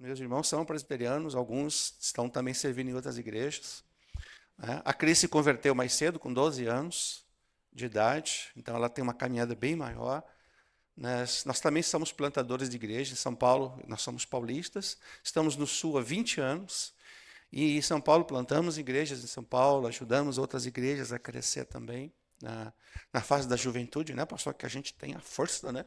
Meus irmãos são presbiterianos, alguns estão também servindo em outras igrejas. A Cris se converteu mais cedo, com 12 anos de idade, então ela tem uma caminhada bem maior. Nós também somos plantadores de igreja em São Paulo, nós somos paulistas, estamos no Sul há 20 anos, e em São Paulo plantamos igrejas em São Paulo, ajudamos outras igrejas a crescer também, na fase da juventude, né, pastor, que a gente tem a força, né?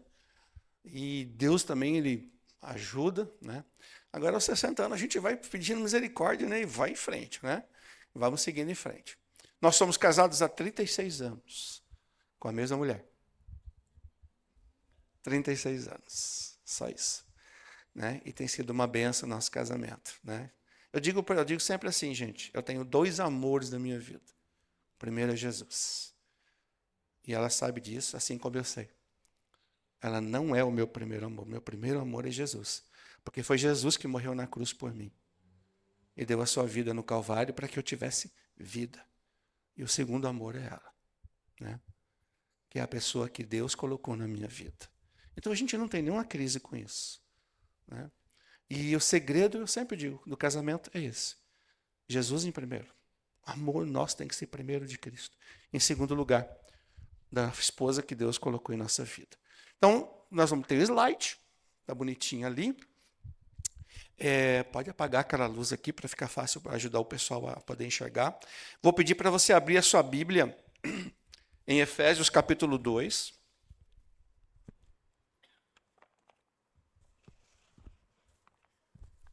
E Deus também, Ele ajuda, né? Agora, aos 60 anos, a gente vai pedindo misericórdia, né? E vai em frente, né? Vamos seguindo em frente. Nós somos casados há 36 anos com a mesma mulher. 36 anos, só isso. Né? E tem sido uma benção o nosso casamento. Né? Eu digo sempre assim, gente, eu tenho 2 amores da minha vida. O primeiro é Jesus. E ela sabe disso, assim como eu sei. Ela não é o meu primeiro amor. Meu primeiro amor é Jesus. Porque foi Jesus que morreu na cruz por mim. E deu a sua vida no Calvário para que eu tivesse vida. E o segundo amor é ela. Né? Que é a pessoa que Deus colocou na minha vida. Então a gente não tem nenhuma crise com isso. Né? E o segredo, eu sempre digo, do casamento é esse. Jesus em primeiro. Amor nosso tem que ser primeiro de Cristo. Em segundo lugar, da esposa que Deus colocou em nossa vida. Então, nós vamos ter o slide, está bonitinho ali. Pode apagar aquela luz aqui para ficar fácil para ajudar o pessoal a poder enxergar. Vou pedir para você abrir a sua Bíblia em Efésios capítulo 2.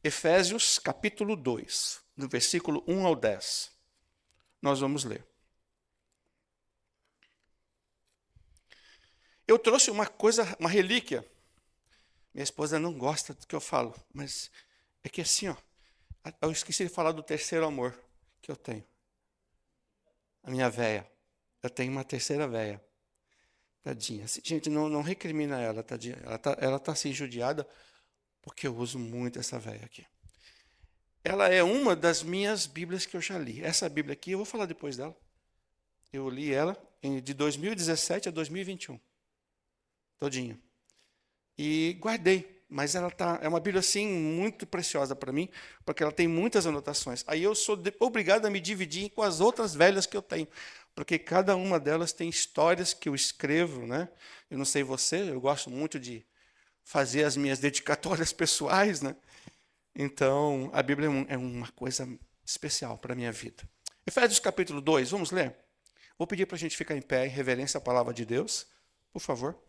Efésios capítulo 2, do versículo 1 ao 10. Nós vamos ler. Eu trouxe uma coisa, uma relíquia. Minha esposa não gosta do que eu falo, mas é que assim, ó, eu esqueci de falar do terceiro amor que eu tenho. A minha véia. Eu tenho uma terceira véia. Tadinha. Gente, não recrimina ela, tadinha. Ela tá assim, judiada, porque eu uso muito essa véia aqui. Ela é uma das minhas Bíblias que eu já li. Essa Bíblia aqui, eu vou falar depois dela. Eu li ela de 2017 a 2021. Todinha. E guardei. Mas ela é uma Bíblia, assim, muito preciosa para mim, porque ela tem muitas anotações. Aí eu sou obrigado a me dividir com as outras velhas que eu tenho, porque cada uma delas tem histórias que eu escrevo, né? Eu não sei você, eu gosto muito de fazer as minhas dedicatórias pessoais, né? Então, a Bíblia é uma coisa especial para a minha vida. Efésios capítulo 2, vamos ler? Vou pedir para a gente ficar em pé em reverência à palavra de Deus, por favor.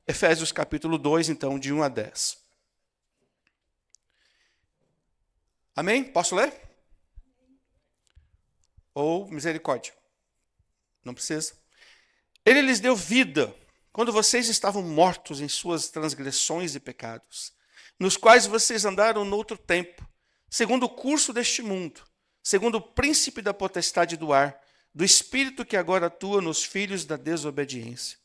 Efésios capítulo 2, então, de 1 a 10. Amém? Posso ler? Ou misericórdia? Não precisa. Ele lhes deu vida quando vocês estavam mortos em suas transgressões e pecados, nos quais vocês andaram noutro tempo, segundo o curso deste mundo, segundo o príncipe da potestade do ar, do espírito que agora atua nos filhos da desobediência.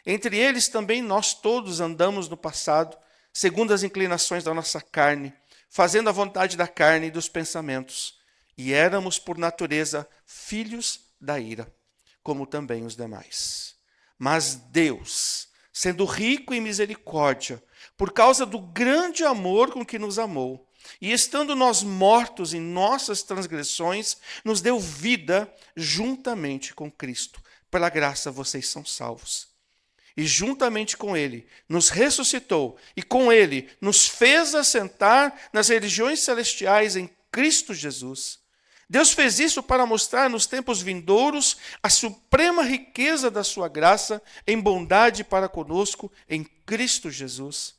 Entre eles também nós todos andamos no passado, segundo as inclinações da nossa carne, fazendo a vontade da carne e dos pensamentos, e éramos por natureza filhos da ira, como também os demais. Mas Deus, sendo rico em misericórdia, por causa do grande amor com que nos amou, e estando nós mortos em nossas transgressões, nos deu vida juntamente com Cristo. Pela graça vocês são salvos. E juntamente com Ele nos ressuscitou, e com Ele nos fez assentar nas regiões celestiais em Cristo Jesus. Deus fez isso para mostrar nos tempos vindouros a suprema riqueza da sua graça em bondade para conosco em Cristo Jesus.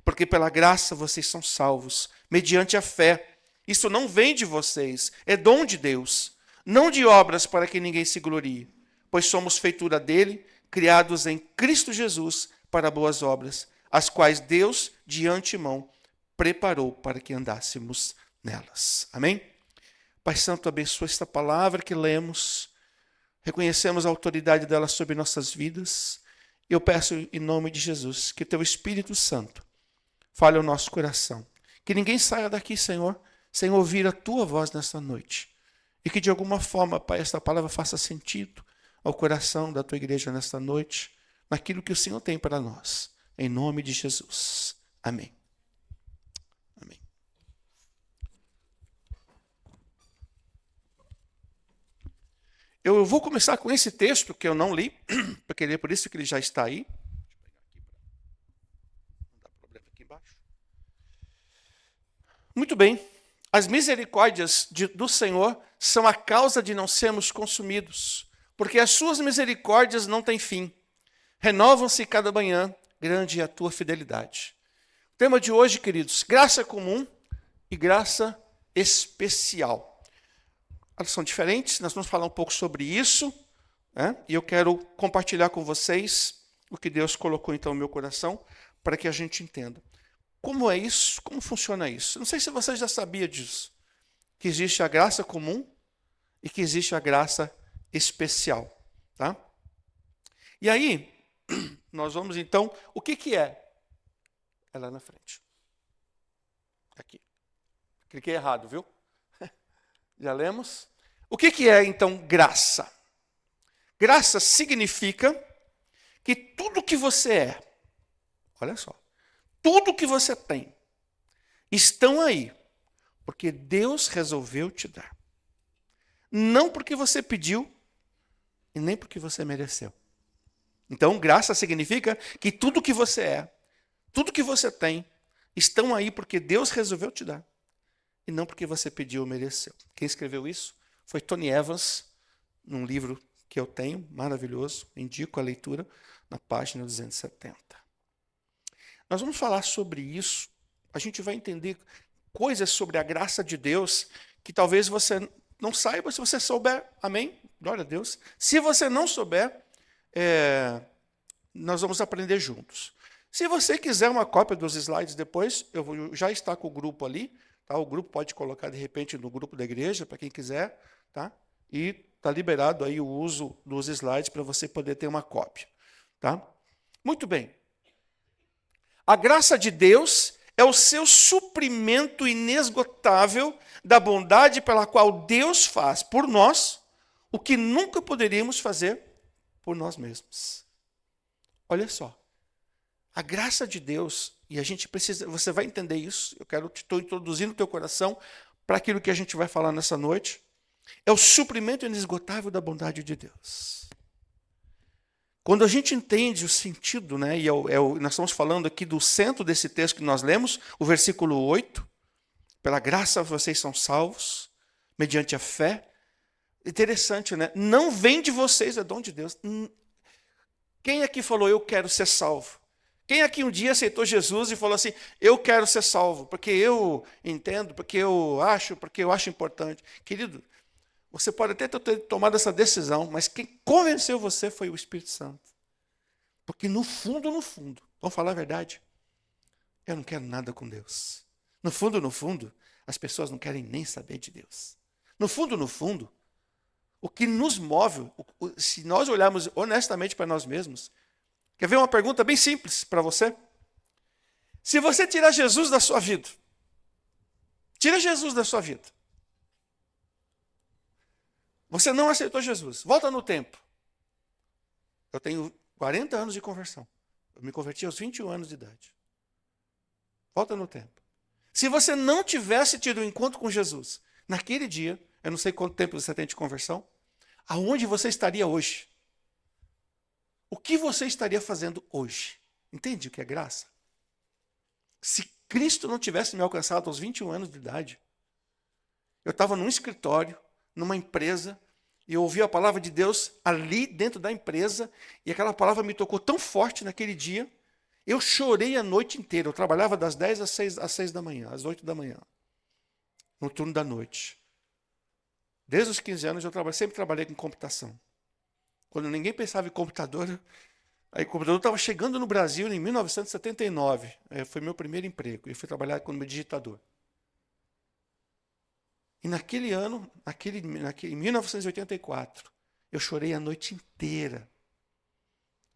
Porque pela graça vocês são salvos, mediante a fé. Isso não vem de vocês, é dom de Deus, não de obras para que ninguém se glorie, pois somos feitura dele, criados em Cristo Jesus para boas obras, as quais Deus, de antemão, preparou para que andássemos nelas. Amém? Pai Santo, abençoa esta palavra que lemos, reconhecemos a autoridade dela sobre nossas vidas. Eu peço em nome de Jesus que teu Espírito Santo fale ao nosso coração. Que ninguém saia daqui, Senhor, sem ouvir a tua voz nesta noite. E que de alguma forma, Pai, esta palavra faça sentido ao coração da tua igreja nesta noite, naquilo que o Senhor tem para nós. Em nome de Jesus. Amém. Amém. Eu vou começar com esse texto que eu não li, porque é por isso que ele já está aí. Não dá problema aqui embaixo. Muito bem. As misericórdias do Senhor são a causa de não sermos consumidos, porque as suas misericórdias não têm fim. Renovam-se cada manhã, grande é a tua fidelidade. O tema de hoje, queridos, graça comum e graça especial. Elas são diferentes, nós vamos falar um pouco sobre isso, né? E eu quero compartilhar com vocês o que Deus colocou então no meu coração para que a gente entenda. Como é isso? Como funciona isso? Não sei se você já sabia disso, que existe a graça comum e que existe a graça especial, tá? E aí, nós vamos então, o que é? É lá na frente. Aqui. Cliquei errado, viu? Já lemos? O que é, então, graça? Graça significa que tudo que você é, olha só, tudo que você tem, estão aí, porque Deus resolveu te dar. Não porque você pediu e nem porque você mereceu. Então, graça significa que tudo que você é, tudo que você tem, estão aí porque Deus resolveu te dar. E não porque você pediu ou mereceu. Quem escreveu isso foi Tony Evans, num livro que eu tenho, maravilhoso, indico a leitura, na página 270. Nós vamos falar sobre isso, a gente vai entender coisas sobre a graça de Deus que talvez você não saiba. Se você souber, amém? Glória a Deus. Se você não souber, nós vamos aprender juntos. Se você quiser uma cópia dos slides depois, já está com o grupo ali. Tá? O grupo pode colocar, de repente, no grupo da igreja, para quem quiser. Tá? E está liberado aí o uso dos slides para você poder ter uma cópia. Tá? Muito bem. A graça de Deus é o seu suprimento inesgotável da bondade pela qual Deus faz por nós o que nunca poderíamos fazer por nós mesmos. Olha só. A graça de Deus, e a gente precisa, você vai entender isso, estou introduzindo o teu coração para aquilo que a gente vai falar nessa noite, é o suprimento inesgotável da bondade de Deus. Quando a gente entende o sentido, né, nós estamos falando aqui do centro desse texto que nós lemos, o versículo 8, pela graça vocês são salvos, mediante a fé. Interessante, né? Não vem de vocês, é dom de Deus. Quem aqui falou, eu quero ser salvo? Quem aqui um dia aceitou Jesus e falou assim, eu quero ser salvo, porque eu entendo, porque eu acho importante. Querido, você pode até ter tomado essa decisão, mas quem convenceu você foi o Espírito Santo. Porque no fundo, vamos falar a verdade, eu não quero nada com Deus. No fundo, as pessoas não querem nem saber de Deus. No fundo, o que nos move, se nós olharmos honestamente para nós mesmos, quer ver uma pergunta bem simples para você? Se você tirar Jesus da sua vida, tira Jesus da sua vida. Você não aceitou Jesus. Volta no tempo. Eu tenho 40 anos de conversão. Eu me converti aos 21 anos de idade. Volta no tempo. Se você não tivesse tido um encontro com Jesus, naquele dia, eu não sei quanto tempo você tem de conversão, aonde você estaria hoje? O que você estaria fazendo hoje? Entende o que é graça? Se Cristo não tivesse me alcançado aos 21 anos de idade, eu estava num escritório, numa empresa, e eu ouvi a palavra de Deus ali dentro da empresa, e aquela palavra me tocou tão forte naquele dia, eu chorei a noite inteira. Eu trabalhava das 10 às 6 da manhã, às 8 da manhã, no turno da noite. Desde os 15 anos eu sempre trabalhei com computação. Quando ninguém pensava em computador, aí o computador estava chegando no Brasil em 1979. Foi meu primeiro emprego. Eu fui trabalhar como digitador. E naquele ano, em 1984, eu chorei a noite inteira.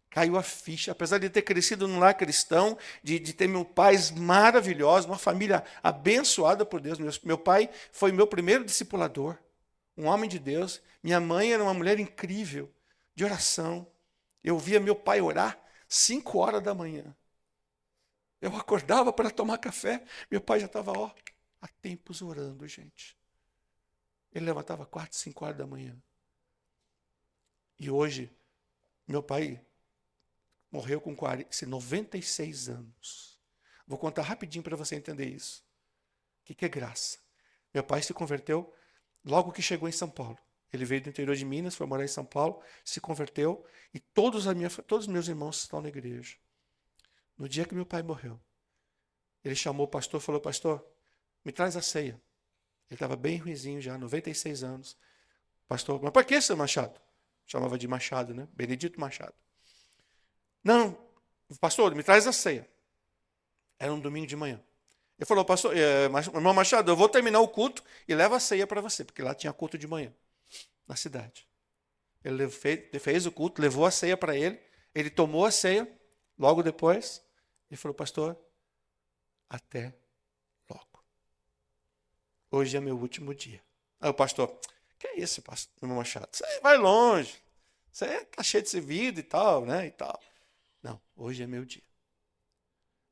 Caiu a ficha, apesar de ter crescido num lar cristão, de ter meus pais maravilhosos, uma família abençoada por Deus. Meu pai foi meu primeiro discipulador, um homem de Deus. Minha mãe era uma mulher incrível, de oração. Eu via meu pai orar 5 horas da manhã. Eu acordava para tomar café, meu pai já estava há tempos orando, gente. Ele levantava 4, 5 horas da manhã. E hoje, meu pai morreu com 96 anos. Vou contar rapidinho para você entender isso. O que é graça? Meu pai se converteu logo que chegou em São Paulo. Ele veio do interior de Minas, foi morar em São Paulo, se converteu e todos os meus irmãos estão na igreja. No dia que meu pai morreu, ele chamou o pastor e falou: pastor, me traz a ceia. Ele estava bem ruizinho já, 96 anos. Pastor, mas para que, seu Machado? Chamava de Machado, né? Benedito Machado. Não, pastor, me traz a ceia. Era um domingo de manhã. Ele falou: pastor, irmão Machado, eu vou terminar o culto e levo a ceia para você, porque lá tinha culto de manhã, na cidade. Ele fez o culto, levou a ceia para ele, ele tomou a ceia, logo depois, ele falou: pastor, até logo. Hoje é meu último dia. Aí o pastor: que é isso, pastor, irmão Machado? Você vai longe, você está cheio de vida e tal, né? E tal. Não, hoje é meu dia.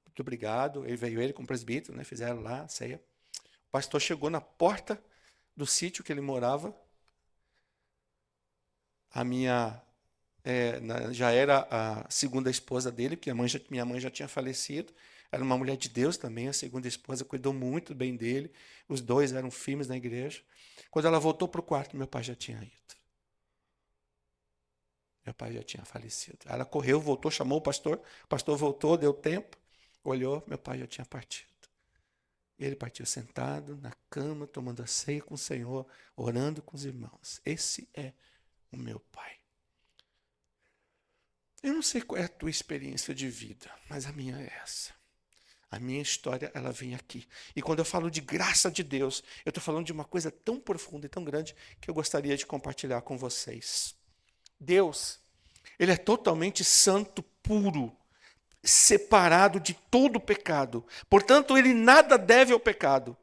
Muito obrigado. Ele com o presbítero, né? Fizeram lá a ceia. O pastor chegou na porta do sítio que ele morava. A minha já era a segunda esposa dele, porque minha mãe já tinha falecido. Era uma mulher de Deus também, a segunda esposa cuidou muito bem dele. Os dois eram firmes na igreja. Quando ela voltou para o quarto, meu pai já tinha ido. Meu pai já tinha falecido. Ela correu, voltou, chamou o pastor voltou, deu tempo, olhou, meu pai já tinha partido. Ele partiu sentado na cama, tomando a ceia com o Senhor, orando com os irmãos. Esse é o meu pai. Eu não sei qual é a tua experiência de vida, mas a minha é essa. A minha história, ela vem aqui. E quando eu falo de graça de Deus, eu estou falando de uma coisa tão profunda e tão grande que eu gostaria de compartilhar com vocês. Deus, ele é totalmente santo, puro, separado de todo o pecado. Portanto, ele nada deve ao pecado.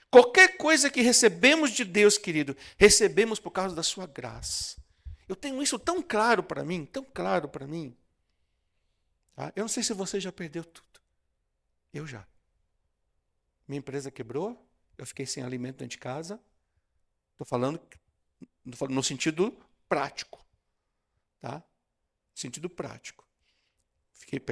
Qualquer coisa que recebemos de Deus, querido, recebemos por causa da sua graça. Eu tenho isso tão claro para mim, tão claro para mim. Tá? Eu não sei se você já perdeu tudo. Eu já. Minha empresa quebrou, eu fiquei sem alimento dentro de casa. Estou falando no sentido prático. Tá? No sentido prático.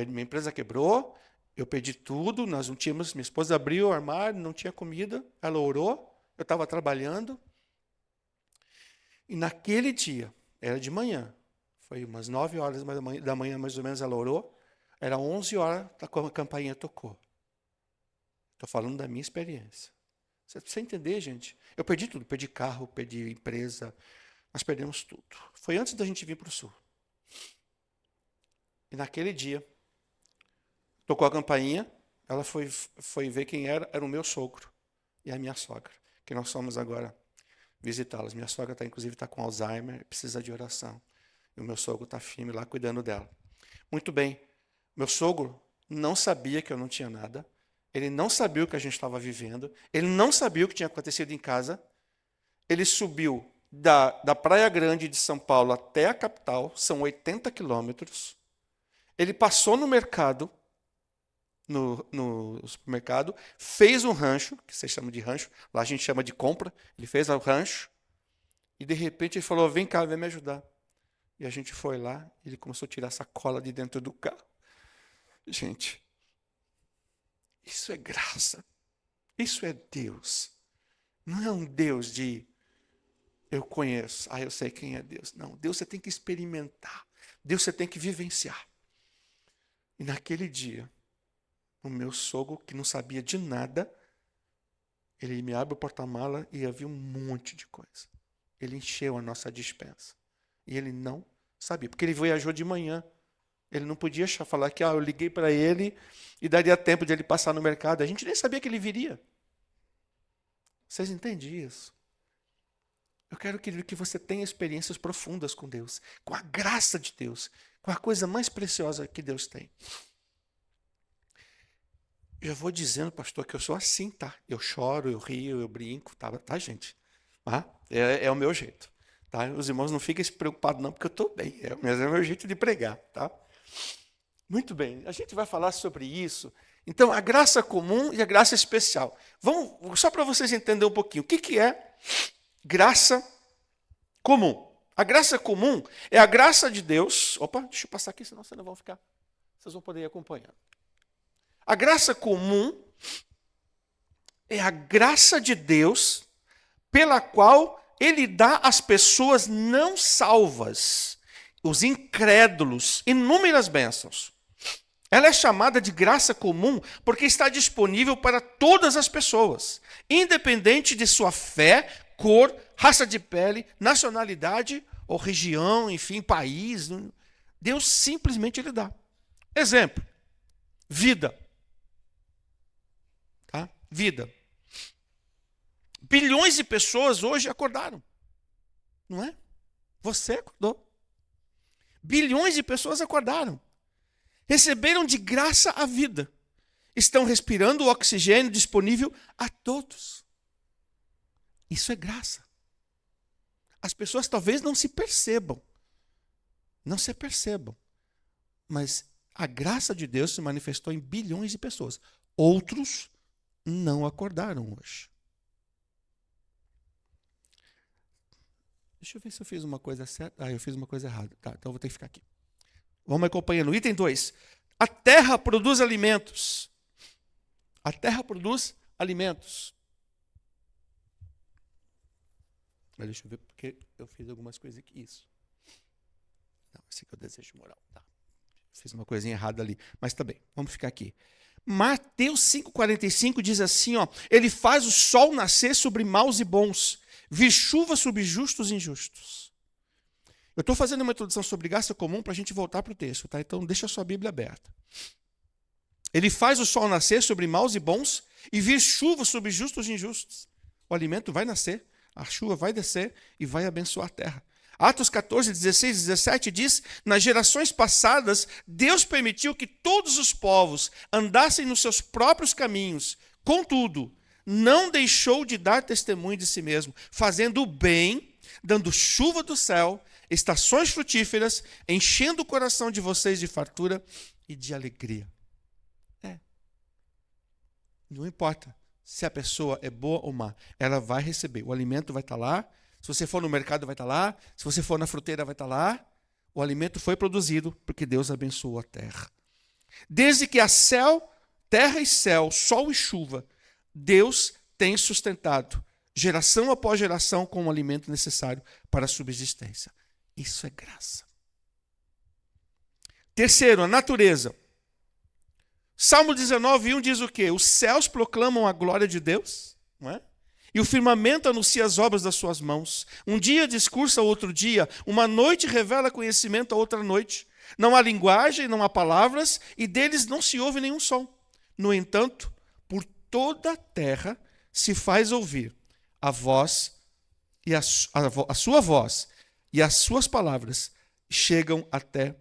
Minha empresa quebrou, eu perdi tudo, nós não tínhamos, minha esposa abriu o armário, não tinha comida, ela orou, eu estava trabalhando. E naquele dia, era de manhã, foi umas 9 horas da manhã mais ou menos ela orou, era 11 horas, a campainha tocou. Estou falando da minha experiência. Você precisa entender, gente. Eu perdi tudo, perdi carro, perdi empresa, nós perdemos tudo. Foi antes da gente vir para o sul. E naquele dia, tocou a campainha, ela foi ver quem era o meu sogro e a minha sogra, que nós fomos agora visitá-las. Minha sogra inclusive está com Alzheimer, precisa de oração. E o meu sogro está firme lá cuidando dela. Muito bem, meu sogro não sabia que eu não tinha nada, ele não sabia o que a gente estava vivendo, ele não sabia o que tinha acontecido em casa, ele subiu da Praia Grande de São Paulo até a capital, são 80 quilômetros, ele passou no mercado, no supermercado, fez um rancho, que vocês chamam de rancho, lá a gente chama de compra, ele fez o rancho, e de repente ele falou: vem cá, vem me ajudar. E a gente foi lá, ele começou a tirar a sacola de dentro do carro. Gente, isso é graça, isso é Deus. Não é um Deus de eu conheço, eu sei quem é Deus. Não, Deus você tem que experimentar, Deus você tem que vivenciar. E naquele dia, o meu sogro, que não sabia de nada, ele me abre o porta-mala e havia um monte de coisa. Ele encheu a nossa despensa. E ele não sabia, porque ele viajou de manhã. Ele não podia falar que eu liguei para ele e daria tempo de ele passar no mercado. A gente nem sabia que ele viria. Vocês entendem isso? Eu quero que você tenha experiências profundas com Deus, com a graça de Deus, com a coisa mais preciosa que Deus tem. Eu vou dizendo, pastor, que eu sou assim, tá? Eu choro, eu rio, eu brinco, tá gente? É o meu jeito. Tá? Os irmãos não fiquem se preocupados não, porque eu estou bem. Mas é o meu jeito de pregar, tá? Muito bem, a gente vai falar sobre isso. Então, a graça comum e a graça especial. Vamos, só para vocês entenderem um pouquinho, o que é graça comum? A graça comum é a graça de Deus. Opa, deixa eu passar aqui, senão vocês não vão ficar. Vocês vão poder ir acompanhando. A graça comum é a graça de Deus pela qual Ele dá às pessoas não salvas, os incrédulos, inúmeras bênçãos. Ela é chamada de graça comum porque está disponível para todas as pessoas, independente de sua fé, cor, raça de pele, nacionalidade ou região, enfim, país. Deus simplesmente Ele dá. Exemplo, vida. Tá? Vida. Bilhões de pessoas hoje acordaram. Não é? Você acordou. Bilhões de pessoas acordaram. Receberam de graça a vida. Estão respirando o oxigênio disponível a todos. Isso é graça. As pessoas talvez não se percebam. Não se percebam. Mas a graça de Deus se manifestou em bilhões de pessoas. Outros não acordaram hoje. Deixa eu ver se eu fiz uma coisa certa. Eu fiz uma coisa errada. Tá, então eu vou ter que ficar aqui. Vamos acompanhando. Item 2. A terra produz alimentos. A terra produz alimentos. Mas deixa eu ver porque eu fiz algumas coisas aqui. Isso. Não, esse aqui é o desejo moral. Tá. Fiz uma coisinha errada ali. Mas tá bem. Vamos ficar aqui. Mateus 5,45 diz assim, ó, Ele faz o sol nascer sobre maus e bons, vir chuva sobre justos e injustos. Eu estou fazendo uma introdução sobre graça comum para a gente voltar para o texto, tá? Então deixa a sua Bíblia aberta. Ele faz o sol nascer sobre maus e bons e vir chuva sobre justos e injustos. O alimento vai nascer, a chuva vai descer e vai abençoar a terra. Atos 14, 16 e 17 diz, nas gerações passadas, Deus permitiu que todos os povos andassem nos seus próprios caminhos. Contudo, não deixou de dar testemunho de si mesmo, fazendo o bem, dando chuva do céu, estações frutíferas, enchendo o coração de vocês de fartura e de alegria. Não importa se a pessoa é boa ou má, ela vai receber. O alimento vai estar lá. Se você for no mercado, vai estar lá. Se você for na fruteira, vai estar lá. O alimento foi produzido porque Deus abençoou a terra. Desde que há céu, terra e céu, sol e chuva, Deus tem sustentado geração após geração com o alimento necessário para a subsistência. Isso é graça. Terceiro, a natureza. Salmo 19, 1 diz o quê? Os céus proclamam a glória de Deus, não é? E o firmamento anuncia as obras das suas mãos. Um dia discursa a outro dia, uma noite revela conhecimento a outra noite. Não há linguagem, não há palavras, e deles não se ouve nenhum som. No entanto, por toda a terra se faz ouvir a voz, e a sua voz e as suas palavras chegam até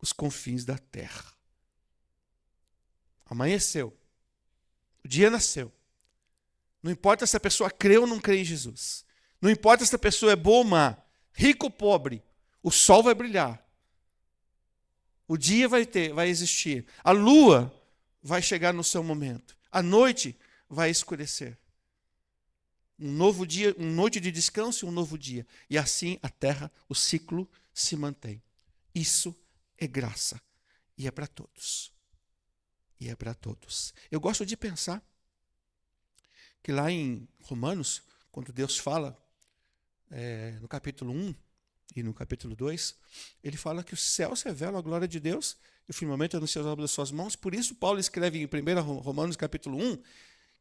os confins da terra. Amanheceu, o dia nasceu. Não importa se a pessoa crê ou não crê em Jesus. Não importa se a pessoa é boa ou má, rico ou pobre, o sol vai brilhar. O dia vai existir. A lua vai chegar no seu momento. A noite vai escurecer. Um novo dia, uma noite de descanso e um novo dia. E assim a terra, o ciclo se mantém. Isso é graça. E é para todos. E é para todos. Eu gosto de pensar que lá em Romanos, quando Deus fala, no capítulo 1 e no capítulo 2, ele fala que os céus revelam a glória de Deus e o firmamento anuncia as obras das suas mãos. Por isso, Paulo escreve em 1 Romanos capítulo 1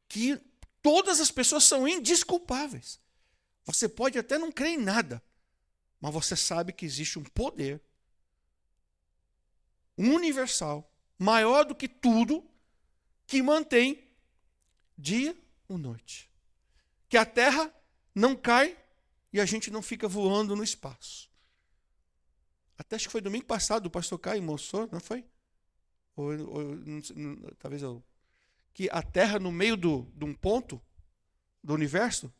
que todas as pessoas são indesculpáveis. Você pode até não crer em nada, mas você sabe que existe um poder universal, maior do que tudo, que mantém dia ou noite. Que a terra não cai e a gente não fica voando no espaço. Até acho que foi domingo passado, o pastor Caio mostrou, não foi? Talvez eu... Que a terra no meio de um ponto do universo,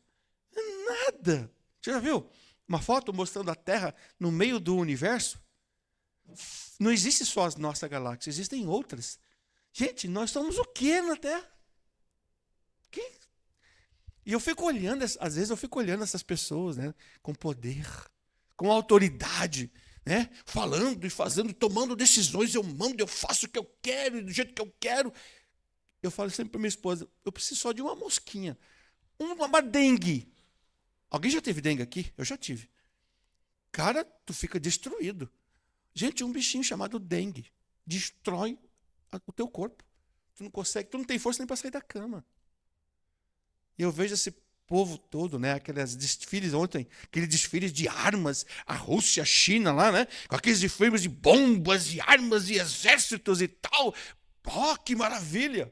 nada. Você já viu uma foto mostrando a terra no meio do universo? Não existe só a nossa galáxia, existem outras. Gente, nós somos o quê na Terra? Que? E eu fico olhando, às vezes eu fico olhando essas pessoas, né, com poder, com autoridade, né? Falando e fazendo, tomando decisões, eu mando, eu faço o que eu quero, do jeito que eu quero. Eu falo sempre para minha esposa, eu preciso só de uma mosquinha, uma dengue. Alguém já teve dengue aqui? Eu já tive. Cara, tu fica destruído. Gente, um bichinho chamado dengue destrói o teu corpo. Tu não consegue, tu não tem força nem para sair da cama. E eu vejo esse povo todo, né? Aqueles desfiles ontem, aqueles desfiles de armas, a Rússia, a China lá, né? Com aqueles desfiles de bombas, de armas, e exércitos e tal. Oh, que maravilha!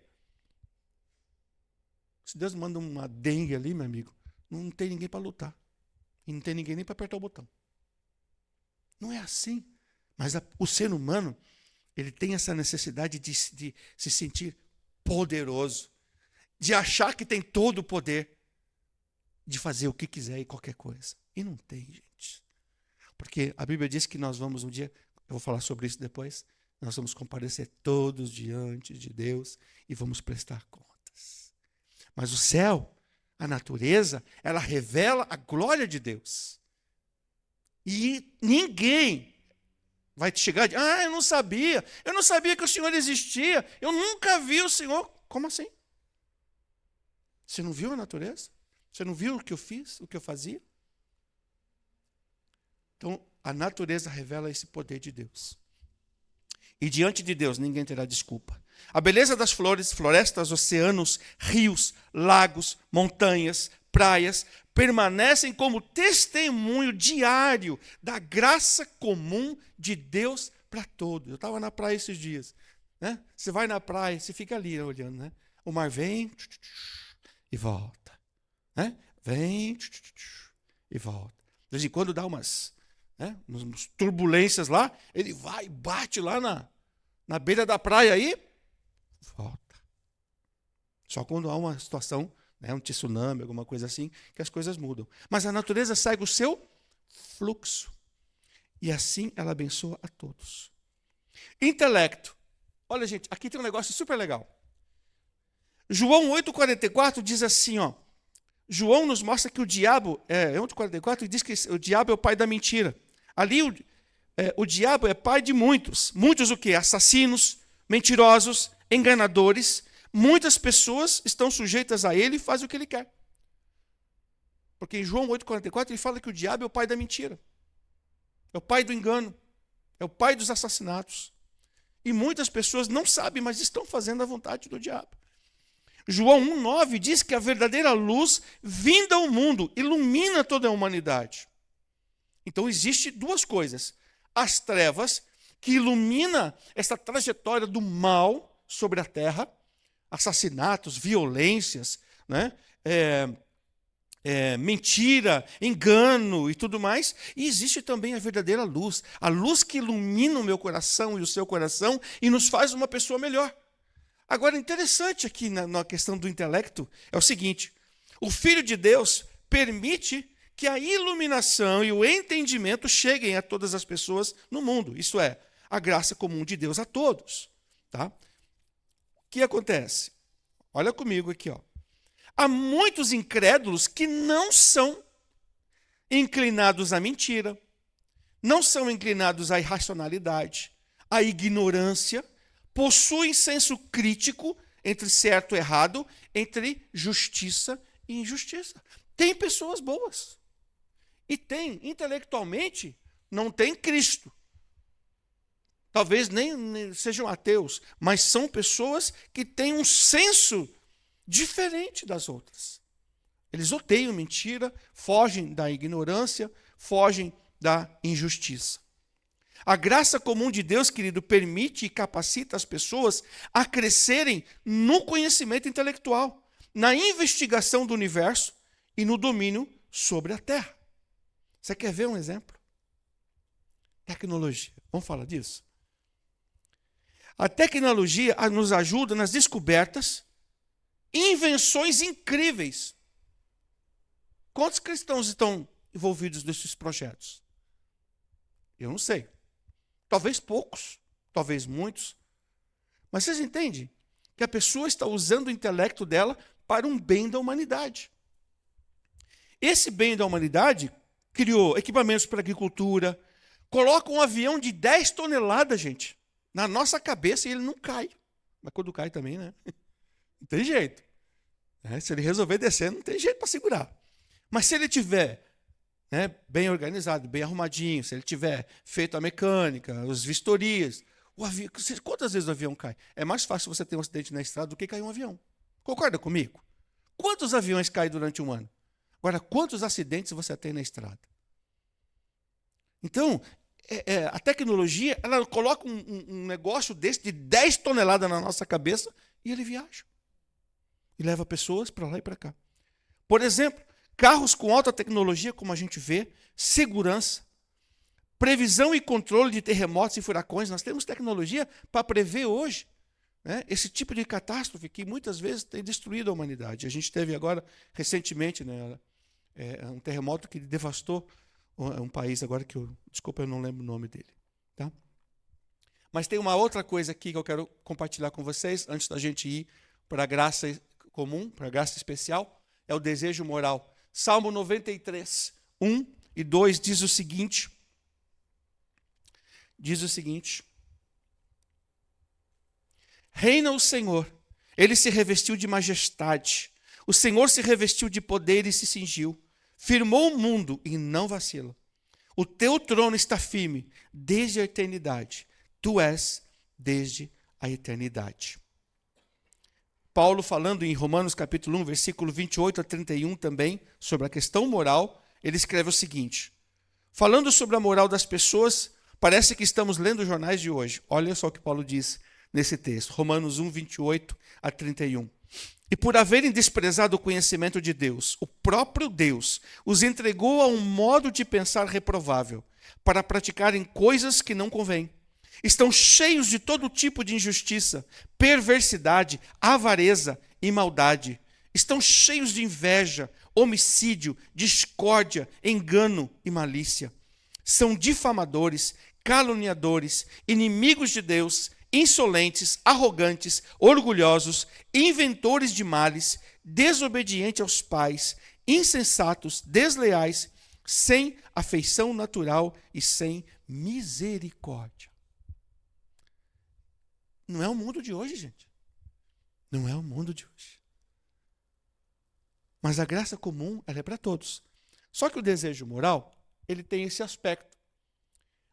Se Deus manda uma dengue ali, meu amigo, não tem ninguém para lutar. E não tem ninguém nem para apertar o botão. Não é assim. Mas o ser humano, ele tem essa necessidade de se sentir poderoso, de achar que tem todo o poder, de fazer o que quiser e qualquer coisa. E não tem, gente. Porque a Bíblia diz que nós vamos um dia, eu vou falar sobre isso depois, nós vamos comparecer todos diante de Deus e vamos prestar contas. Mas o céu, a natureza, ela revela a glória de Deus. E ninguém vai te chegar e dizer, eu não sabia que o Senhor existia, eu nunca vi o Senhor. Como assim? Você não viu a natureza? Você não viu o que eu fiz, o que eu fazia? Então, a natureza revela esse poder de Deus. E diante de Deus, ninguém terá desculpa. A beleza das flores, florestas, oceanos, rios, lagos, montanhas, praias, permanecem como testemunho diário da graça comum de Deus para todos. Eu estava na praia esses dias. Né? Você vai na praia, você fica ali olhando. Né? O mar vem e volta. Né? Vem e volta. De vez em quando dá umas turbulências lá, ele vai, bate lá na beira da praia aí, volta. Só quando há uma situação, um tsunami, alguma coisa assim, que as coisas mudam. Mas a natureza segue o seu fluxo. E assim ela abençoa a todos. Intelecto. Olha, gente, aqui tem um negócio super legal. João 8,44 diz assim, ó. João nos mostra que o diabo, 8,44 diz que o diabo é o pai da mentira. Ali o diabo é pai de muitos. Muitos o quê? Assassinos, mentirosos, enganadores. Muitas pessoas estão sujeitas a ele e fazem o que ele quer. Porque em João 8,44 ele fala que o diabo é o pai da mentira. É o pai do engano. É o pai dos assassinatos. E muitas pessoas não sabem, mas estão fazendo a vontade do diabo. João 1,9 diz que a verdadeira luz vinda ao mundo ilumina toda a humanidade. Então existe duas coisas. As trevas, que ilumina essa trajetória do mal sobre a terra, assassinatos, violências, né? Mentira, engano e tudo mais. E existe também a verdadeira luz. A luz que ilumina o meu coração e o seu coração e nos faz uma pessoa melhor. Agora, interessante aqui na questão do intelecto é o seguinte: o Filho de Deus permite que a iluminação e o entendimento cheguem a todas as pessoas no mundo. Isso é, a graça comum de Deus a todos. Tá? O que acontece? Olha comigo aqui. Ó. Há muitos incrédulos que não são inclinados à mentira, não são inclinados à irracionalidade, à ignorância, possuem senso crítico entre certo e errado, entre justiça e injustiça. Tem pessoas boas. E tem, intelectualmente, não tem Cristo. Talvez nem sejam ateus, mas são pessoas que têm um senso diferente das outras. Eles odeiam mentira, fogem da ignorância, fogem da injustiça. A graça comum de Deus, querido, permite e capacita as pessoas a crescerem no conhecimento intelectual, na investigação do universo e no domínio sobre a terra. Você quer ver um exemplo? Tecnologia. Vamos falar disso? A tecnologia nos ajuda nas descobertas, invenções incríveis. Quantos cristãos estão envolvidos nesses projetos? Eu não sei. Talvez poucos, talvez muitos. Mas vocês entendem que a pessoa está usando o intelecto dela para um bem da humanidade. Esse bem da humanidade, criou equipamentos para agricultura, coloca um avião de 10 toneladas, gente, na nossa cabeça e ele não cai. Mas quando cai também, né? Não tem jeito. Se ele resolver descer, não tem jeito para segurar. Mas se ele tiver bem organizado, bem arrumadinho, se ele tiver feito a mecânica, as vistorias, o avião, quantas vezes o avião cai? É mais fácil você ter um acidente na estrada do que cair um avião. Concorda comigo? Quantos aviões caem durante um ano? Agora, quantos acidentes você tem na estrada? Então, a tecnologia, ela coloca um negócio desse de 10 toneladas na nossa cabeça e ele viaja. E leva pessoas para lá e para cá. Por exemplo, carros com alta tecnologia, como a gente vê, segurança, previsão e controle de terremotos e furacões. Nós temos tecnologia para prever hoje esse tipo de catástrofe que muitas vezes tem destruído a humanidade. A gente teve agora, recentemente, um terremoto que devastou um país, agora que desculpa, eu não lembro o nome dele. Tá? Mas tem uma outra coisa aqui que eu quero compartilhar com vocês, antes da gente ir para a graça comum, para a graça especial, é o desejo moral. Salmo 93, 1 e 2 diz o seguinte, reina o Senhor, ele se revestiu de majestade, o Senhor se revestiu de poder e se cingiu, firmou o mundo e não vacila. O teu trono está firme desde a eternidade, tu és desde a eternidade. Paulo, falando em Romanos capítulo 1, versículo 28 a 31 também, sobre a questão moral, ele escreve o seguinte, falando sobre a moral das pessoas, parece que estamos lendo os jornais de hoje. Olha só o que Paulo diz nesse texto, Romanos 1, 28 a 31. E por haverem desprezado o conhecimento de Deus, o próprio Deus os entregou a um modo de pensar reprovável, para praticarem coisas que não convêm. Estão cheios de todo tipo de injustiça, perversidade, avareza e maldade. Estão cheios de inveja, homicídio, discórdia, engano e malícia. São difamadores, caluniadores, inimigos de Deus, insolentes, arrogantes, orgulhosos, inventores de males, desobedientes aos pais, insensatos, desleais, sem afeição natural e sem misericórdia. Não é o mundo de hoje, gente. Não é o mundo de hoje. Mas a graça comum, ela é para todos. Só que o desejo moral, ele tem esse aspecto.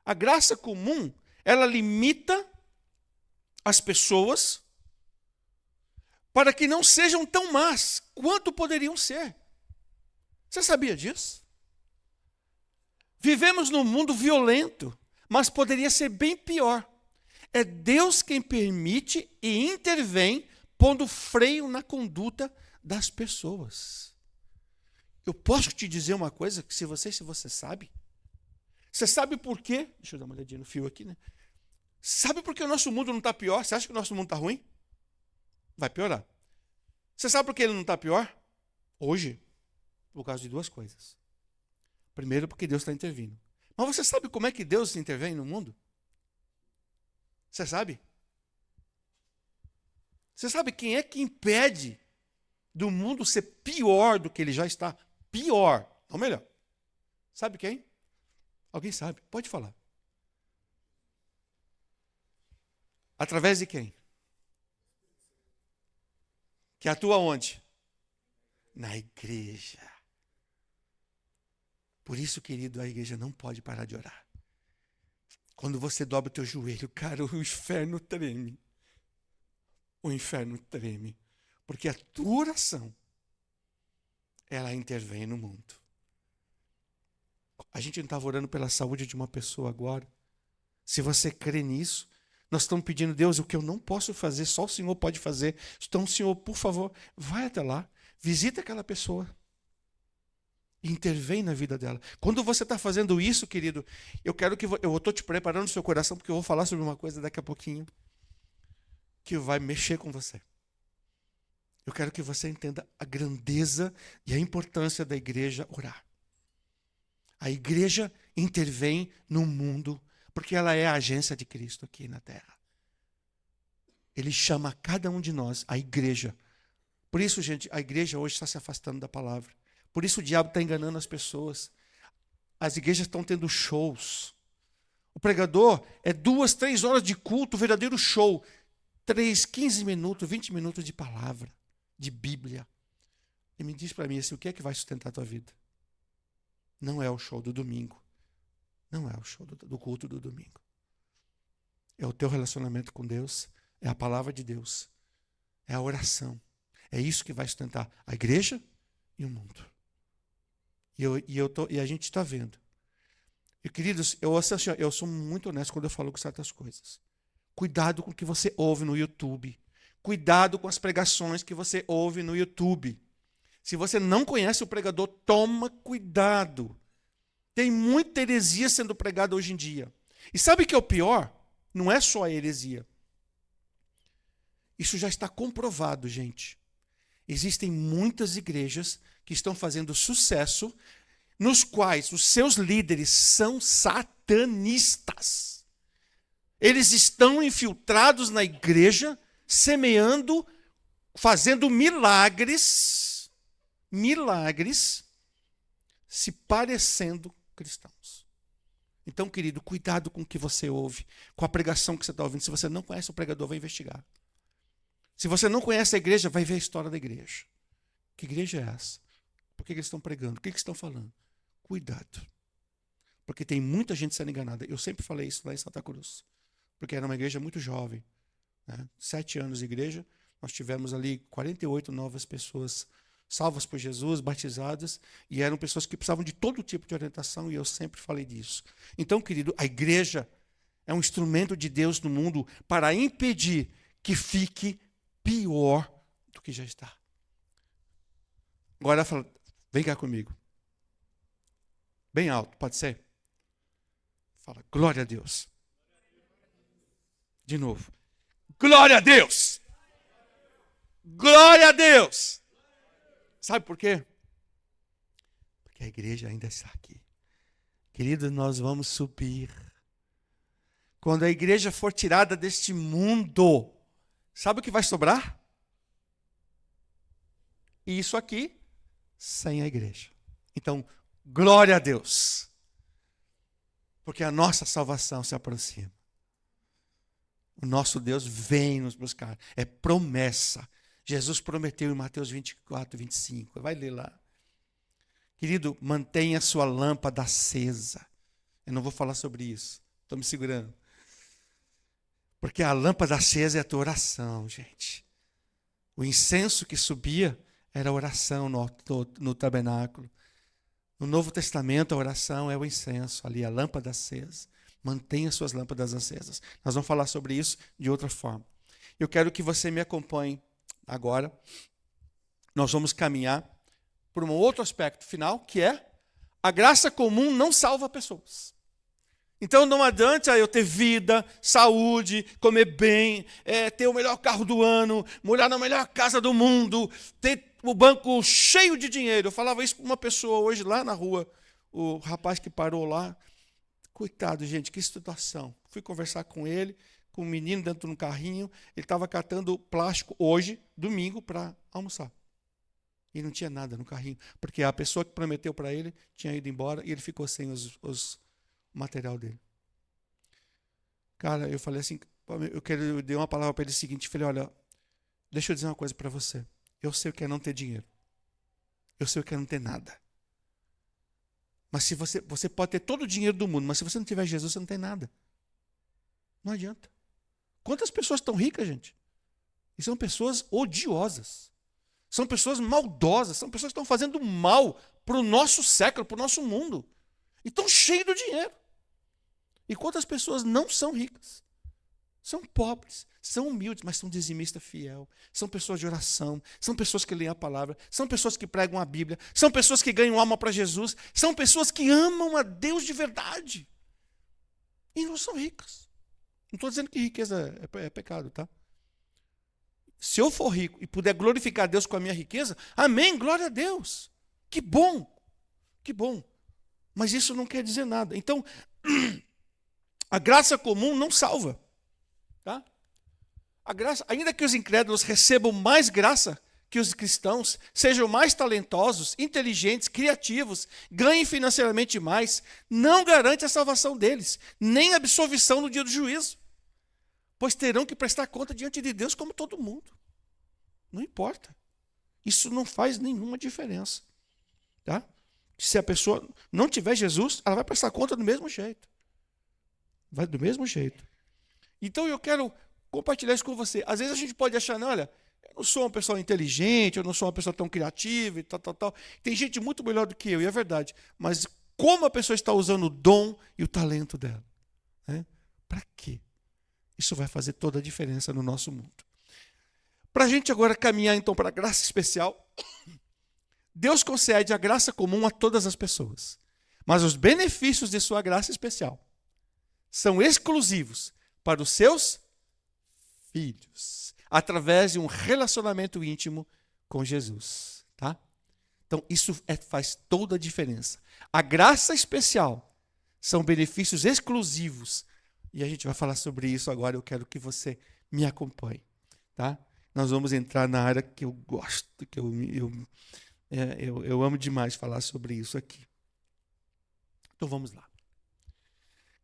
A graça comum, ela limita as pessoas para que não sejam tão más quanto poderiam ser. Você sabia disso? Vivemos num mundo violento, mas poderia ser bem pior. É Deus quem permite e intervém, pondo freio na conduta das pessoas. Eu posso te dizer uma coisa que se você sabe. Você sabe por quê? Deixa eu dar uma olhadinha no fio aqui, né? Sabe por que o nosso mundo não está pior? Você acha que o nosso mundo está ruim? Vai piorar. Você sabe por que ele não está pior? Hoje, por causa de duas coisas. Primeiro, porque Deus está intervindo. Mas você sabe como é que Deus intervém no mundo? Você sabe? Você sabe quem é que impede do mundo ser pior do que ele já está? Pior, não melhor. Sabe quem? Alguém sabe? Pode falar. Através de quem? Que atua onde? Na igreja. Por isso, querido, a igreja não pode parar de orar. Quando você dobra o teu joelho, cara, o inferno treme. O inferno treme. Porque a tua oração, ela intervém no mundo. A gente não estava orando pela saúde de uma pessoa agora. Se você crê nisso, nós estamos pedindo, Deus, o que eu não posso fazer, só o Senhor pode fazer. Então, Senhor, por favor, vai até lá, visita aquela pessoa. Intervém na vida dela. Quando você está fazendo isso, querido, eu estou te preparando o seu coração, porque eu vou falar sobre uma coisa daqui a pouquinho que vai mexer com você. Eu quero que você entenda a grandeza e a importância da igreja orar. A igreja intervém no mundo, porque ela é a agência de Cristo aqui na terra. Ele chama cada um de nós, a igreja. Por isso, gente, a igreja hoje está se afastando da palavra. Por isso o diabo está enganando as pessoas. As igrejas estão tendo shows. O pregador é 2, 3 horas de culto, verdadeiro show. 3, 15 minutos, 20 minutos de palavra, de Bíblia. E me diz para mim assim, o que é que vai sustentar a tua vida? Não é o show do domingo. Não é o show do culto do domingo. É o teu relacionamento com Deus, é a palavra de Deus, é a oração. É isso que vai sustentar a igreja e o mundo. E a gente está vendo. E, queridos, eu sou muito honesto quando eu falo com certas coisas. Cuidado com o que você ouve no YouTube. Cuidado com as pregações que você ouve no YouTube. Se você não conhece o pregador, toma cuidado. Tem muita heresia sendo pregada hoje em dia. E sabe o que é o pior? Não é só a heresia. Isso já está comprovado, gente. Existem muitas igrejas que estão fazendo sucesso, nos quais os seus líderes são satanistas. Eles estão infiltrados na igreja, semeando, fazendo milagres, se parecendo cristãos. Então, querido, cuidado com o que você ouve, com a pregação que você está ouvindo. Se você não conhece o pregador, vai investigar. Se você não conhece a igreja, vai ver a história da igreja. Que igreja é essa? Por que eles estão pregando? O que eles estão falando? Cuidado. Porque tem muita gente sendo enganada. Eu sempre falei isso lá em Santa Cruz. Porque era uma igreja muito jovem. Né? 7 anos de igreja. Nós tivemos ali 48 novas pessoas salvas por Jesus, batizadas. E eram pessoas que precisavam de todo tipo de orientação. E eu sempre falei disso. Então, querido, a igreja é um instrumento de Deus no mundo para impedir que fique pior do que já está. Agora fala, vem cá comigo. Bem alto, pode ser? Fala, glória a Deus. De novo. Glória a Deus! Glória a Deus! Sabe por quê? Porque a igreja ainda está aqui. Queridos, nós vamos subir. Quando a igreja for tirada deste mundo, sabe o que vai sobrar? Isso aqui, sem a igreja. Então, glória a Deus. Porque a nossa salvação se aproxima. O nosso Deus vem nos buscar. É promessa. Jesus prometeu em Mateus 24, 25. Vai ler lá. Querido, mantenha a sua lâmpada acesa. Eu não vou falar sobre isso. Estou me segurando. Porque a lâmpada acesa é a tua oração, gente. O incenso que subia era a oração no tabernáculo. No Novo Testamento, a oração é o incenso, ali, a lâmpada acesa. Mantenha suas lâmpadas acesas. Nós vamos falar sobre isso de outra forma. Eu quero que você me acompanhe agora. Nós vamos caminhar por um outro aspecto final, que é a graça comum não salva pessoas. Então não adianta eu ter vida, saúde, comer bem, ter o melhor carro do ano, morar na melhor casa do mundo, ter o banco cheio de dinheiro. Eu falava isso para uma pessoa hoje lá na rua, o rapaz que parou lá. Coitado, gente, que situação. Fui conversar com ele, com um menino dentro de um carrinho. Ele estava catando plástico hoje, domingo, para almoçar. E não tinha nada no carrinho, porque a pessoa que prometeu para ele tinha ido embora e ele ficou sem o material dele. Cara, eu falei assim, eu dei uma palavra para ele seguinte, falei, olha, deixa eu dizer uma coisa para você. Eu sei o que é não ter dinheiro. Eu sei o que é não ter nada. Mas se você pode ter todo o dinheiro do mundo, mas se você não tiver Jesus, você não tem nada. Não adianta. Quantas pessoas estão ricas, gente? E são pessoas odiosas. São pessoas maldosas. São pessoas que estão fazendo mal para o nosso século, para o nosso mundo. E estão cheios de dinheiro. E quantas pessoas não são ricas? São pobres, são humildes, mas são dizimistas fiel. São pessoas de oração, são pessoas que leem a palavra, são pessoas que pregam a Bíblia, são pessoas que ganham alma para Jesus, são pessoas que amam a Deus de verdade. E não são ricas. Não estou dizendo que riqueza é pecado, tá? Se eu for rico e puder glorificar a Deus com a minha riqueza, amém, glória a Deus. Que bom, que bom. Mas isso não quer dizer nada. Então, a graça comum não salva. Tá? A graça, ainda que os incrédulos recebam mais graça, que os cristãos sejam mais talentosos, inteligentes, criativos, ganhem financeiramente mais, não garante a salvação deles, nem a absolvição no dia do juízo. Pois terão que prestar conta diante de Deus como todo mundo. Não importa. Isso não faz nenhuma diferença. Tá? Se a pessoa não tiver Jesus, ela vai prestar conta do mesmo jeito. Vai do mesmo jeito. Então eu quero compartilhar isso com você. Às vezes a gente pode achar, não, olha, eu não sou uma pessoa inteligente, eu não sou uma pessoa tão criativa e tal. Tem gente muito melhor do que eu, e é verdade. Mas como a pessoa está usando o dom e o talento dela? Né? Para quê? Isso vai fazer toda a diferença no nosso mundo. Para a gente agora caminhar então para a graça especial, Deus concede a graça comum a todas as pessoas. Mas os benefícios de sua graça especial são exclusivos para os seus filhos, através de um relacionamento íntimo com Jesus. Tá? Então, isso faz toda a diferença. A graça especial são benefícios exclusivos. E a gente vai falar sobre isso agora. Eu quero que você me acompanhe. Tá? Nós vamos entrar na área que eu gosto, que eu amo demais falar sobre isso aqui. Então, vamos lá.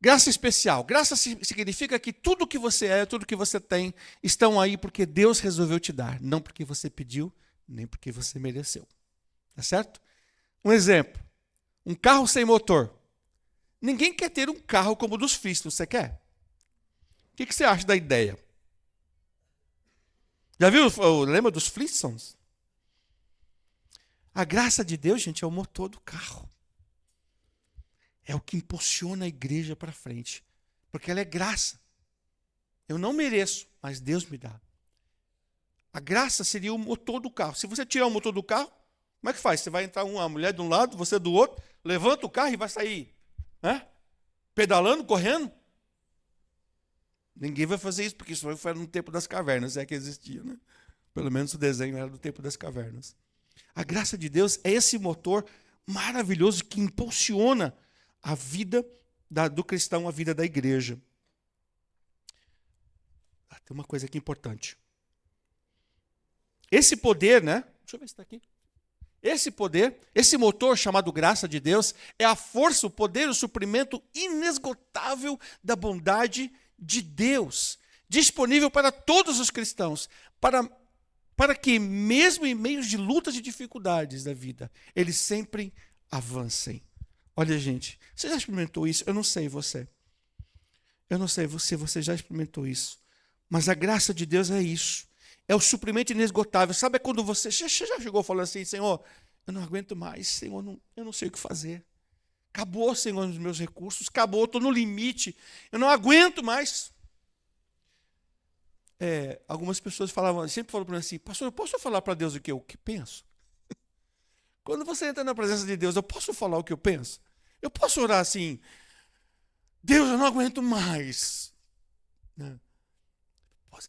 Graça especial. Graça significa que tudo que você é, tudo que você tem, estão aí porque Deus resolveu te dar. Não porque você pediu, nem porque você mereceu. Tá certo? Um exemplo. Um carro sem motor. Ninguém quer ter um carro como o dos Flintstones. Você quer? O que você acha da ideia? Já viu? Lembra dos Flintstones? A graça de Deus, gente, é o motor do carro. É o que impulsiona a igreja para frente. Porque ela é graça. Eu não mereço, mas Deus me dá. A graça seria o motor do carro. Se você tirar o motor do carro, como é que faz? Você vai entrar uma mulher de um lado, você do outro, levanta o carro e vai sair, né? Pedalando, correndo? Ninguém vai fazer isso, porque isso foi no tempo das cavernas, é que existia, né? Pelo menos o desenho era do tempo das cavernas. A graça de Deus é esse motor maravilhoso que impulsiona a vida do cristão, a vida da igreja. Tem uma coisa aqui importante. Esse poder, né? Deixa eu ver se está aqui. Esse poder, esse motor chamado graça de Deus, é a força, o poder, o suprimento inesgotável da bondade de Deus, disponível para todos os cristãos, para que, mesmo em meio de lutas e dificuldades da vida, eles sempre avancem. Olha, gente, você já experimentou isso? Eu não sei você. Eu não sei se você já experimentou isso. Mas a graça de Deus é isso. É o suprimento inesgotável. Sabe quando você já chegou falando assim, Senhor, eu não aguento mais, Senhor, eu não sei o que fazer. Acabou, Senhor, os meus recursos, acabou, estou no limite, eu não aguento mais. Algumas pessoas sempre falam para mim assim, pastor, eu posso falar para Deus o que penso? Quando você entra na presença de Deus, eu posso falar o que eu penso? Eu posso orar assim, Deus, eu não aguento mais. Né?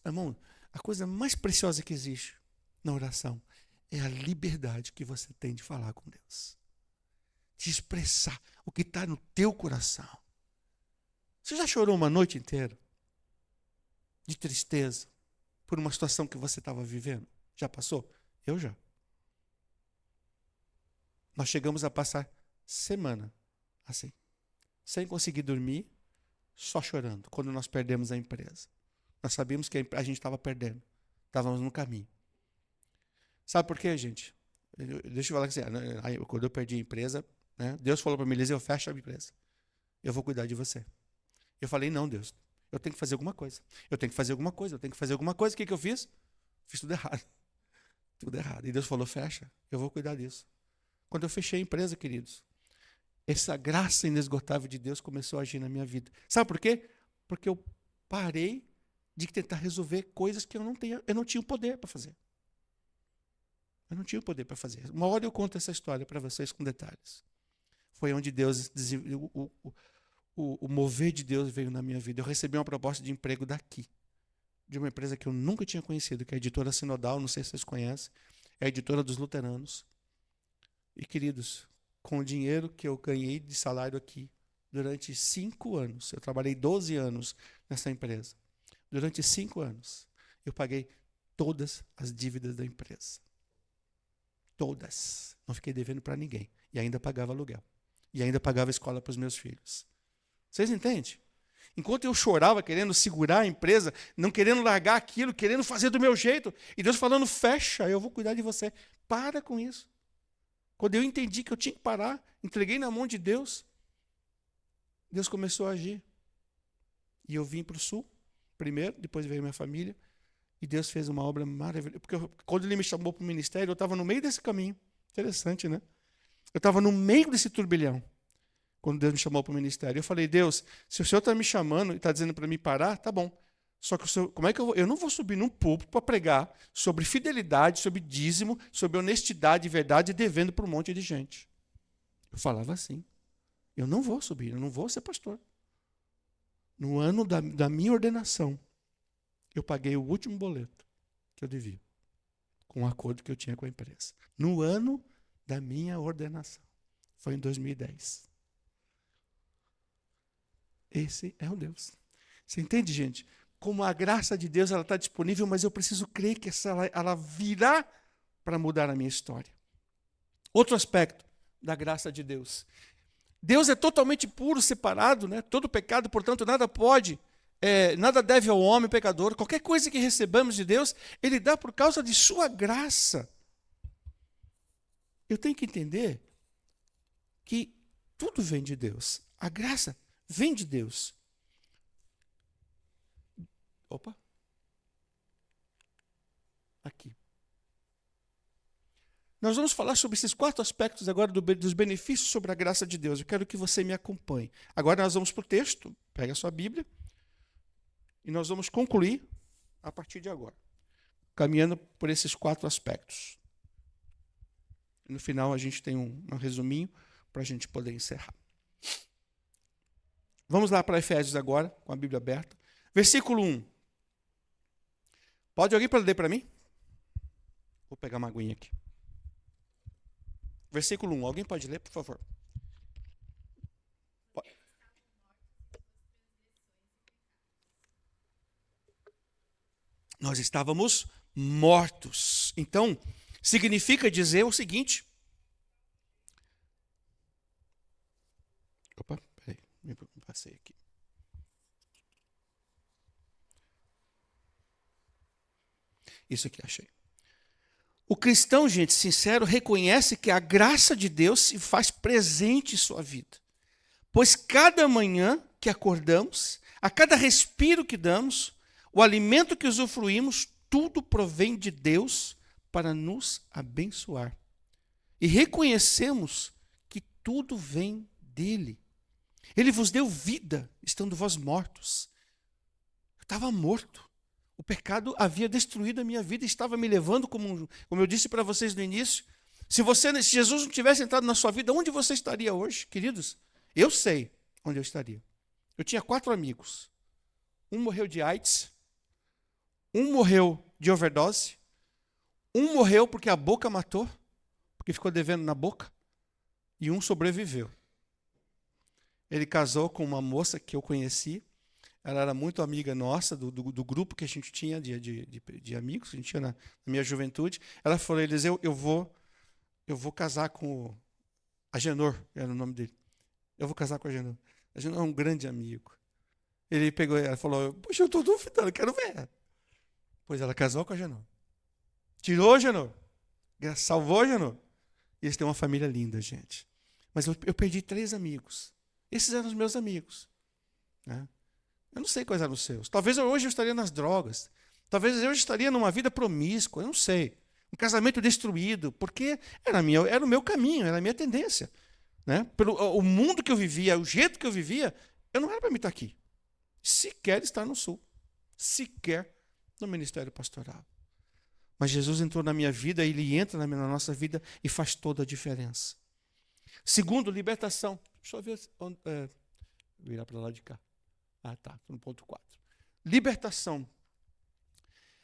Irmão, a coisa mais preciosa que existe na oração é a liberdade que você tem de falar com Deus. De expressar o que está no teu coração. Você já chorou uma noite inteira? De tristeza? Por uma situação que você estava vivendo? Já passou? Eu já. Nós chegamos a passar semana assim. Sem conseguir dormir, só chorando. Quando nós perdemos a empresa. Nós sabíamos que a gente estava perdendo. Estávamos no caminho. Sabe por quê, gente? Deixa eu falar assim, quando eu perdi a empresa, né, Deus falou para mim, Eliseu, fecha a empresa. Eu vou cuidar de você. Eu falei, não, Deus, eu tenho que fazer alguma coisa. Eu tenho que fazer alguma coisa, eu tenho que fazer alguma coisa. O que eu fiz? Fiz tudo errado. Tudo errado. E Deus falou, fecha, eu vou cuidar disso. Quando eu fechei a empresa, queridos, essa graça inesgotável de Deus começou a agir na minha vida. Sabe por quê? Porque eu parei de tentar resolver coisas que eu não tinha o poder para fazer. Eu não tinha o poder para fazer. Uma hora eu conto essa história para vocês com detalhes. Foi onde Deus, o mover de Deus veio na minha vida. Eu recebi uma proposta de emprego daqui, de uma empresa que eu nunca tinha conhecido, que é a Editora Sinodal, não sei se vocês conhecem, é a editora dos luteranos. E, queridos, com o dinheiro que eu ganhei de salário aqui, durante 5 anos, eu trabalhei 12 anos nessa empresa, durante 5 anos, eu paguei todas as dívidas da empresa. Todas. Não fiquei devendo para ninguém. E ainda pagava aluguel. E ainda pagava escola para os meus filhos. Vocês entendem? Enquanto eu chorava, querendo segurar a empresa, não querendo largar aquilo, querendo fazer do meu jeito, e Deus falando, fecha, eu vou cuidar de você. Para com isso. Quando eu entendi que eu tinha que parar, entreguei na mão de Deus, Deus começou a agir. E eu vim para o sul, primeiro, depois veio minha família, e Deus fez uma obra maravilhosa. Porque quando Ele me chamou para o ministério, eu estava no meio desse caminho. Interessante, né? Eu estava no meio desse turbilhão. Quando Deus me chamou para o ministério, eu falei, Deus, se o Senhor está me chamando e está dizendo para mim parar, tá bom. Só que o Senhor, como é que eu vou? Eu não vou subir num púlpito para pregar sobre fidelidade, sobre dízimo, sobre honestidade e verdade, devendo para um monte de gente. Eu falava assim, eu não vou subir, eu não vou ser pastor. No ano da minha ordenação, eu paguei o último boleto que eu devia, com o acordo que eu tinha com a empresa. No ano da minha ordenação. Foi em 2010. Esse é o Deus. Você entende, gente? Como a graça de Deus está disponível, mas eu preciso crer que ela virá para mudar a minha história. Outro aspecto da graça de Deus. Deus é totalmente puro, separado, né? Todo pecado, portanto, nada deve ao homem pecador. Qualquer coisa que recebamos de Deus, Ele dá por causa de sua graça. Eu tenho que entender que tudo vem de Deus. A graça vem de Deus. Opa. Aqui. Nós vamos falar sobre esses 4 aspectos agora dos benefícios sobre a graça de Deus. Eu quero que você me acompanhe. Agora nós vamos para o texto. Pega a sua Bíblia. E nós vamos concluir a partir de agora. Caminhando por esses 4 aspectos. E no final a gente tem um resuminho para a gente poder encerrar. Vamos lá para Efésios agora, com a Bíblia aberta. Versículo 1. Pode alguém ler para mim? Vou pegar uma aguinha aqui. Versículo 1. Alguém pode ler, por favor? Pode. Nós estávamos mortos. Então, significa dizer o seguinte. Opa, peraí, me passei aqui. Isso aqui, achei. O cristão, gente, sincero, reconhece que a graça de Deus se faz presente em sua vida. Pois cada manhã que acordamos, a cada respiro que damos, o alimento que usufruímos, tudo provém de Deus para nos abençoar. E reconhecemos que tudo vem dele. Ele vos deu vida, estando vós mortos. Eu estava morto. O pecado havia destruído a minha vida e estava me levando, como eu disse para vocês no início. Se Jesus não tivesse entrado na sua vida, onde você estaria hoje, queridos? Eu sei onde eu estaria. Eu tinha 4 amigos. Um morreu de AIDS. Um morreu de overdose. Um morreu porque a boca matou, porque ficou devendo na boca. E um sobreviveu. Ele casou com uma moça que eu conheci. Ela era muito amiga nossa, do grupo que a gente tinha de amigos, que a gente tinha na minha juventude. Ela falou, Eliseu, eu vou casar com o Agenor, era o nome dele. Eu vou casar com o Agenor. A Agenor é um grande amigo. Ele pegou, ela falou, puxa, eu estou duvidando, eu quero ver. Pois ela casou com o Agenor. Tirou o Agenor. Salvou o Agenor. E eles têm uma família linda, gente. Mas eu perdi 3 amigos. Esses eram os meus amigos. Né? Eu não sei quais eram os seus. Talvez hoje eu estaria nas drogas. Talvez eu hoje estaria numa vida promíscua. Eu não sei. Um casamento destruído. Porque era o meu caminho, era a minha tendência. Né? O mundo que eu vivia, o jeito que eu vivia, eu não era para me estar aqui. Sequer estar no sul. Sequer no ministério pastoral. Mas Jesus entrou na minha vida, Ele entra na nossa vida e faz toda a diferença. Segundo, libertação. Deixa eu ver virar para lá de cá. Ah, tá, no ponto 4. Libertação.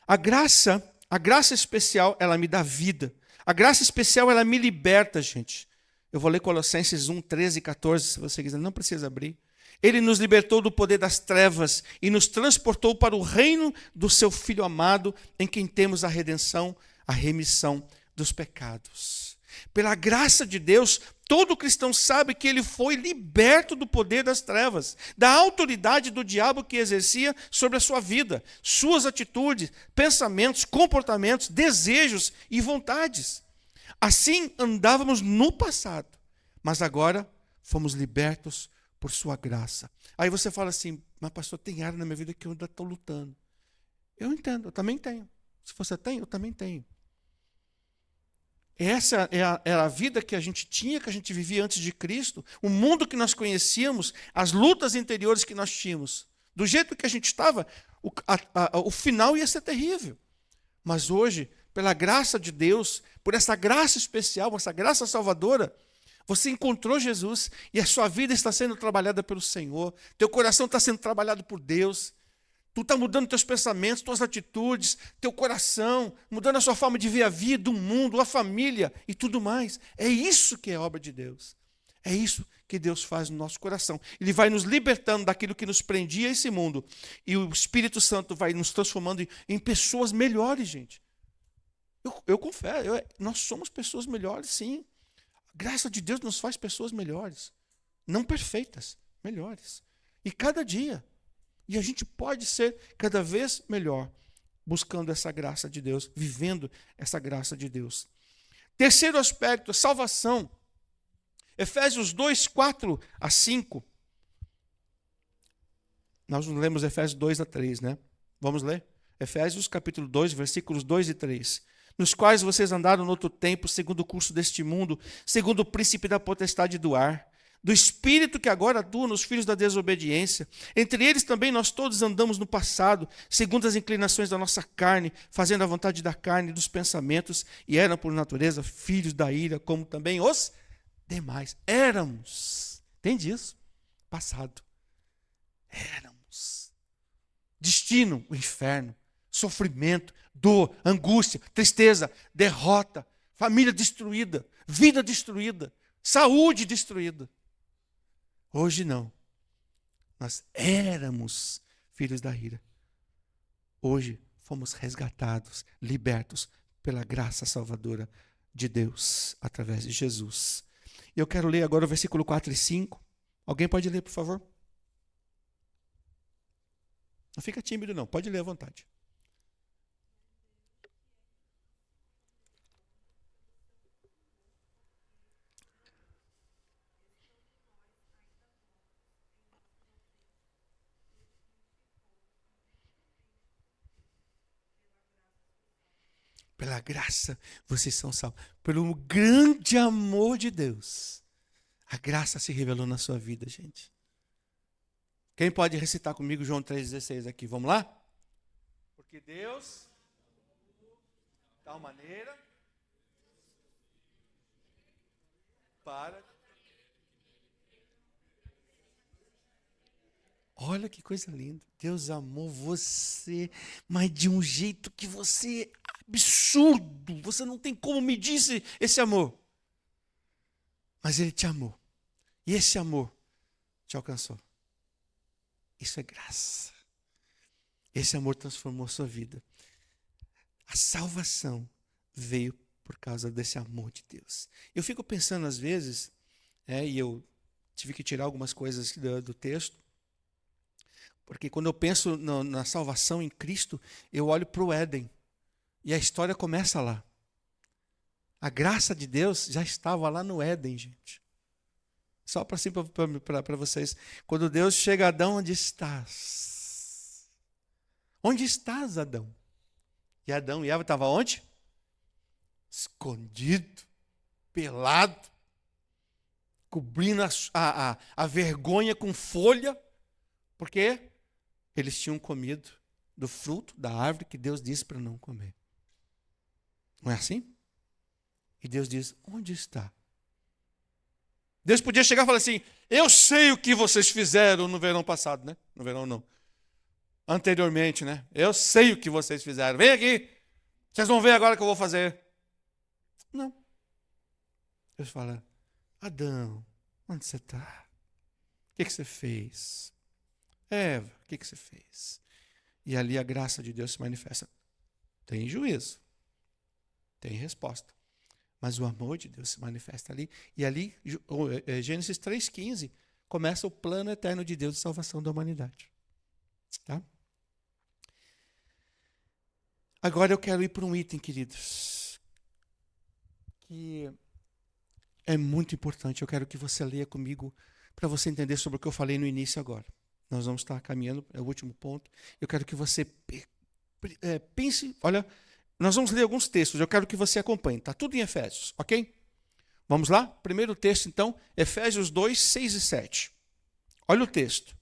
A graça especial, ela me dá vida. A graça especial, ela me liberta, gente. Eu vou ler Colossenses 1, 13 e 14, se você quiser, não precisa abrir. Ele nos libertou do poder das trevas e nos transportou para o reino do seu Filho amado, em quem temos a redenção, a remissão dos pecados. Pela graça de Deus, todo cristão sabe que ele foi liberto do poder das trevas, da autoridade do diabo que exercia sobre a sua vida, suas atitudes, pensamentos, comportamentos, desejos e vontades. Assim andávamos no passado, mas agora fomos libertos por sua graça. Aí você fala assim, mas pastor, tem área na minha vida que eu ainda estou lutando. Eu entendo, eu também tenho. Se você tem, eu também tenho. Essa era a vida que a gente tinha, que a gente vivia antes de Cristo, o mundo que nós conhecíamos, as lutas interiores que nós tínhamos. Do jeito que a gente estava, o final ia ser terrível. Mas hoje, pela graça de Deus, por essa graça especial, essa graça salvadora, você encontrou Jesus e a sua vida está sendo trabalhada pelo Senhor, teu coração está sendo trabalhado por Deus. Tu está mudando teus pensamentos, tuas atitudes, teu coração, mudando a sua forma de ver a vida, o mundo, a família e tudo mais. É isso que é obra de Deus. É isso que Deus faz no nosso coração. Ele vai nos libertando daquilo que nos prendia a esse mundo. E o Espírito Santo vai nos transformando em pessoas melhores, gente. Eu confesso, nós somos pessoas melhores, sim. A graça de Deus nos faz pessoas melhores. Não perfeitas, melhores. E cada dia. E a gente pode ser cada vez melhor, buscando essa graça de Deus, vivendo essa graça de Deus. Terceiro aspecto, salvação. Efésios 2, 4 a 5. Nós não lemos Efésios 2 a 3, né? Vamos ler? Efésios capítulo 2, versículos 2 e 3. Nos quais vocês andaram no outro tempo, segundo o curso deste mundo, segundo o príncipe da potestade do ar, do espírito que agora atua nos filhos da desobediência. Entre eles também nós todos andamos no passado, segundo as inclinações da nossa carne, fazendo a vontade da carne e dos pensamentos, e eram por natureza filhos da ira, como também os demais. Éramos. Entende isso? Passado. Éramos. Destino, o inferno. Sofrimento, dor, angústia, tristeza, derrota, família destruída, vida destruída, saúde destruída. Hoje não. Nós éramos filhos da ira. Hoje fomos resgatados, libertos pela graça salvadora de Deus, através de Jesus. E eu quero ler agora o versículo 4 e 5. Alguém pode ler, por favor? Não fica tímido, não. Pode ler à vontade. Pela graça, vocês são salvos. Pelo grande amor de Deus. A graça se revelou na sua vida, gente. Quem pode recitar comigo João 3,16 aqui? Vamos lá? Porque Deus, de tal maneira, para... Olha que coisa linda. Deus amou você, mas de um jeito que você... absurdo. Você não tem como medir esse amor. Mas Ele te amou. E esse amor te alcançou. Isso é graça. Esse amor transformou sua vida. A salvação veio por causa desse amor de Deus. Eu fico pensando às vezes, e eu tive que tirar algumas coisas do texto, porque quando eu penso na salvação em Cristo, eu olho para o Éden. E a história começa lá. A graça de Deus já estava lá no Éden, gente. Só para vocês. Quando Deus chega a Adão, onde estás? Onde estás, Adão? E Adão e Eva estavam onde? Escondido, pelado, cobrindo a vergonha com folha, porque eles tinham comido do fruto da árvore que Deus disse para não comer. Não é assim? E Deus diz, onde está? Deus podia chegar e falar assim, eu sei o que vocês fizeram no verão passado, né? No verão não. Anteriormente, né? Eu sei o que vocês fizeram. Vem aqui. Vocês vão ver agora o que eu vou fazer. Não. Deus fala, Adão, onde você está? O que você fez? Eva, o que você fez? E ali a graça de Deus se manifesta. Tem juízo. Tem resposta. Mas o amor de Deus se manifesta ali. E ali, Gênesis 3,15, começa o plano eterno de Deus de salvação da humanidade. Tá? Agora eu quero ir para um item, queridos, que é muito importante. Eu quero que você leia comigo para você entender sobre o que eu falei no início agora. Nós vamos estar caminhando, é o último ponto. Eu quero que você pense, olha, nós vamos ler alguns textos, eu quero que você acompanhe. Está tudo em Efésios, ok? Vamos lá? Primeiro texto, então, Efésios 2, 6 e 7. Olha o texto.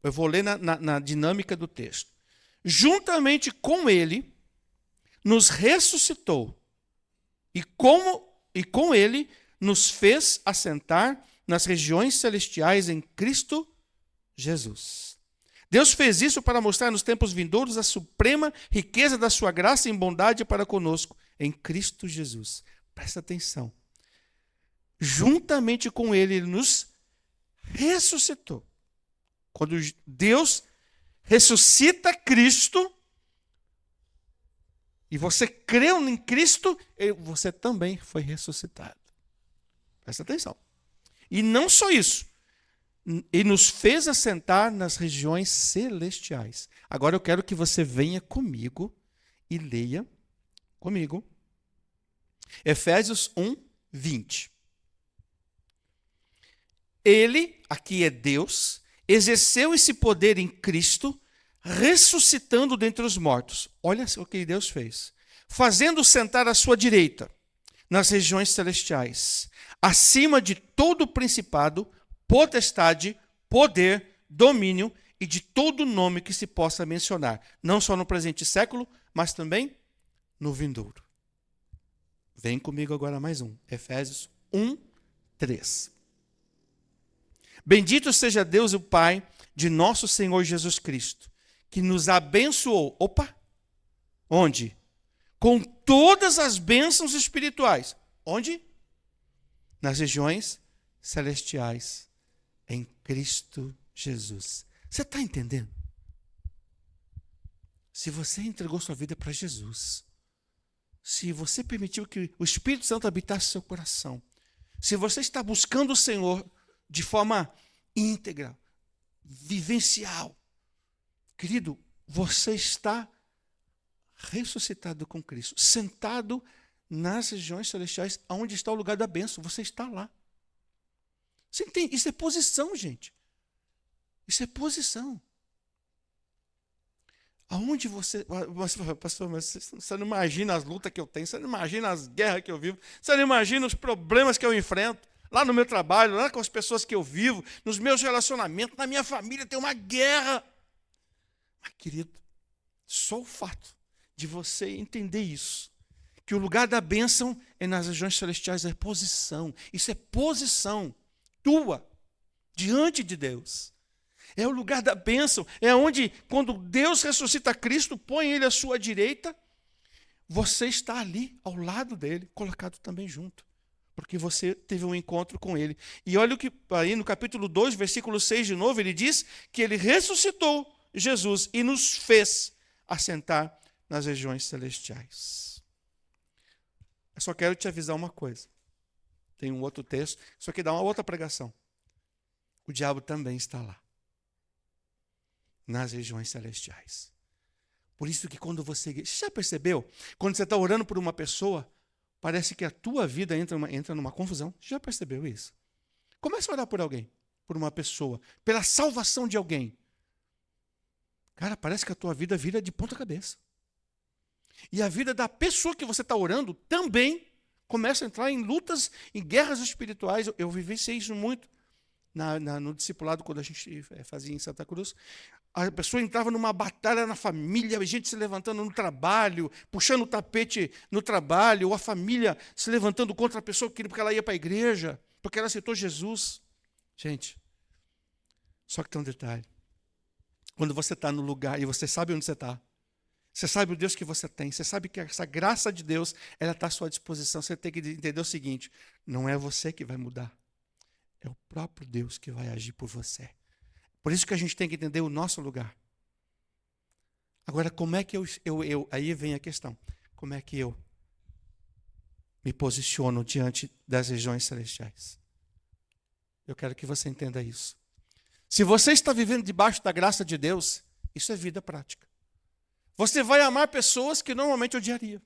Eu vou ler na dinâmica do texto. Juntamente com ele, nos ressuscitou, e com ele nos fez assentar nas regiões celestiais em Cristo Jesus. Deus fez isso para mostrar nos tempos vindouros a suprema riqueza da sua graça e bondade para conosco em Cristo Jesus. Presta atenção. Juntamente com ele, ele nos ressuscitou. Quando Deus ressuscita Cristo, e você creu em Cristo, você também foi ressuscitado. Presta atenção. E não só isso. E nos fez assentar nas regiões celestiais. Agora eu quero que você venha comigo e leia comigo. Efésios 1, 20. Ele, aqui é Deus, exerceu esse poder em Cristo, ressuscitando dentre os mortos. Olha o que Deus fez. Fazendo sentar à sua direita, nas regiões celestiais, acima de todo principado, potestade, poder, domínio e de todo nome que se possa mencionar. Não só no presente século, mas também no vindouro. Vem comigo agora mais um. Efésios 1, 3. Bendito seja Deus o Pai de nosso Senhor Jesus Cristo, que nos abençoou. Opa! Onde? Com todas as bênçãos espirituais. Onde? Nas regiões celestiais, em Cristo Jesus. Você está entendendo? Se você entregou sua vida para Jesus, se você permitiu que o Espírito Santo habitasse seu coração, se você está buscando o Senhor de forma íntegra, vivencial, querido, você está ressuscitado com Cristo, sentado nas regiões celestiais, onde está o lugar da bênção. Você está lá. Você entende? Isso é posição, gente. Isso é posição. Aonde você... Pastor, mas você não imagina as lutas que eu tenho, você não imagina as guerras que eu vivo, você não imagina os problemas que eu enfrento, lá no meu trabalho, lá com as pessoas que eu vivo, nos meus relacionamentos, na minha família tem uma guerra. Mas, querido, só o fato de você entender isso, que o lugar da bênção é nas regiões celestiais, é posição. Isso é posição tua diante de Deus. É o lugar da bênção. É onde, quando Deus ressuscita Cristo, põe ele à sua direita, você está ali, ao lado dele, colocado também junto. Porque você teve um encontro com ele. E olha o que aí no capítulo 2, versículo 6 de novo, ele diz que ele ressuscitou Jesus e nos fez assentar nas regiões celestiais. Eu só quero te avisar uma coisa. Tem um outro texto, só que dá uma outra pregação. O diabo também está lá, nas regiões celestiais. Por isso que quando você já percebeu? Quando você está orando por uma pessoa, parece que a tua vida entra numa confusão. Já percebeu isso? Comece a orar por alguém, por uma pessoa, pela salvação de alguém. Cara, parece que a tua vida vira de ponta cabeça. E a vida da pessoa que você está orando também começa a entrar em lutas, em guerras espirituais. Eu vivenciei isso muito no discipulado, quando a gente fazia em Santa Cruz. A pessoa entrava numa batalha na família, a gente se levantando no trabalho, puxando o tapete no trabalho, ou a família se levantando contra a pessoa porque ela ia para a igreja, porque ela aceitou Jesus. Gente, só que tem um detalhe. Quando você está no lugar e você sabe onde você está, você sabe o Deus que você tem, você sabe que essa graça de Deus, ela está à sua disposição. Você tem que entender o seguinte, não é você que vai mudar, é o próprio Deus que vai agir por você. Por isso que a gente tem que entender o nosso lugar. Agora, como é que aí vem a questão, como é que eu me posiciono diante das regiões celestiais. Eu quero que você entenda isso. Se você está vivendo debaixo da graça de Deus, isso é vida prática. Você vai amar pessoas que normalmente odiaria.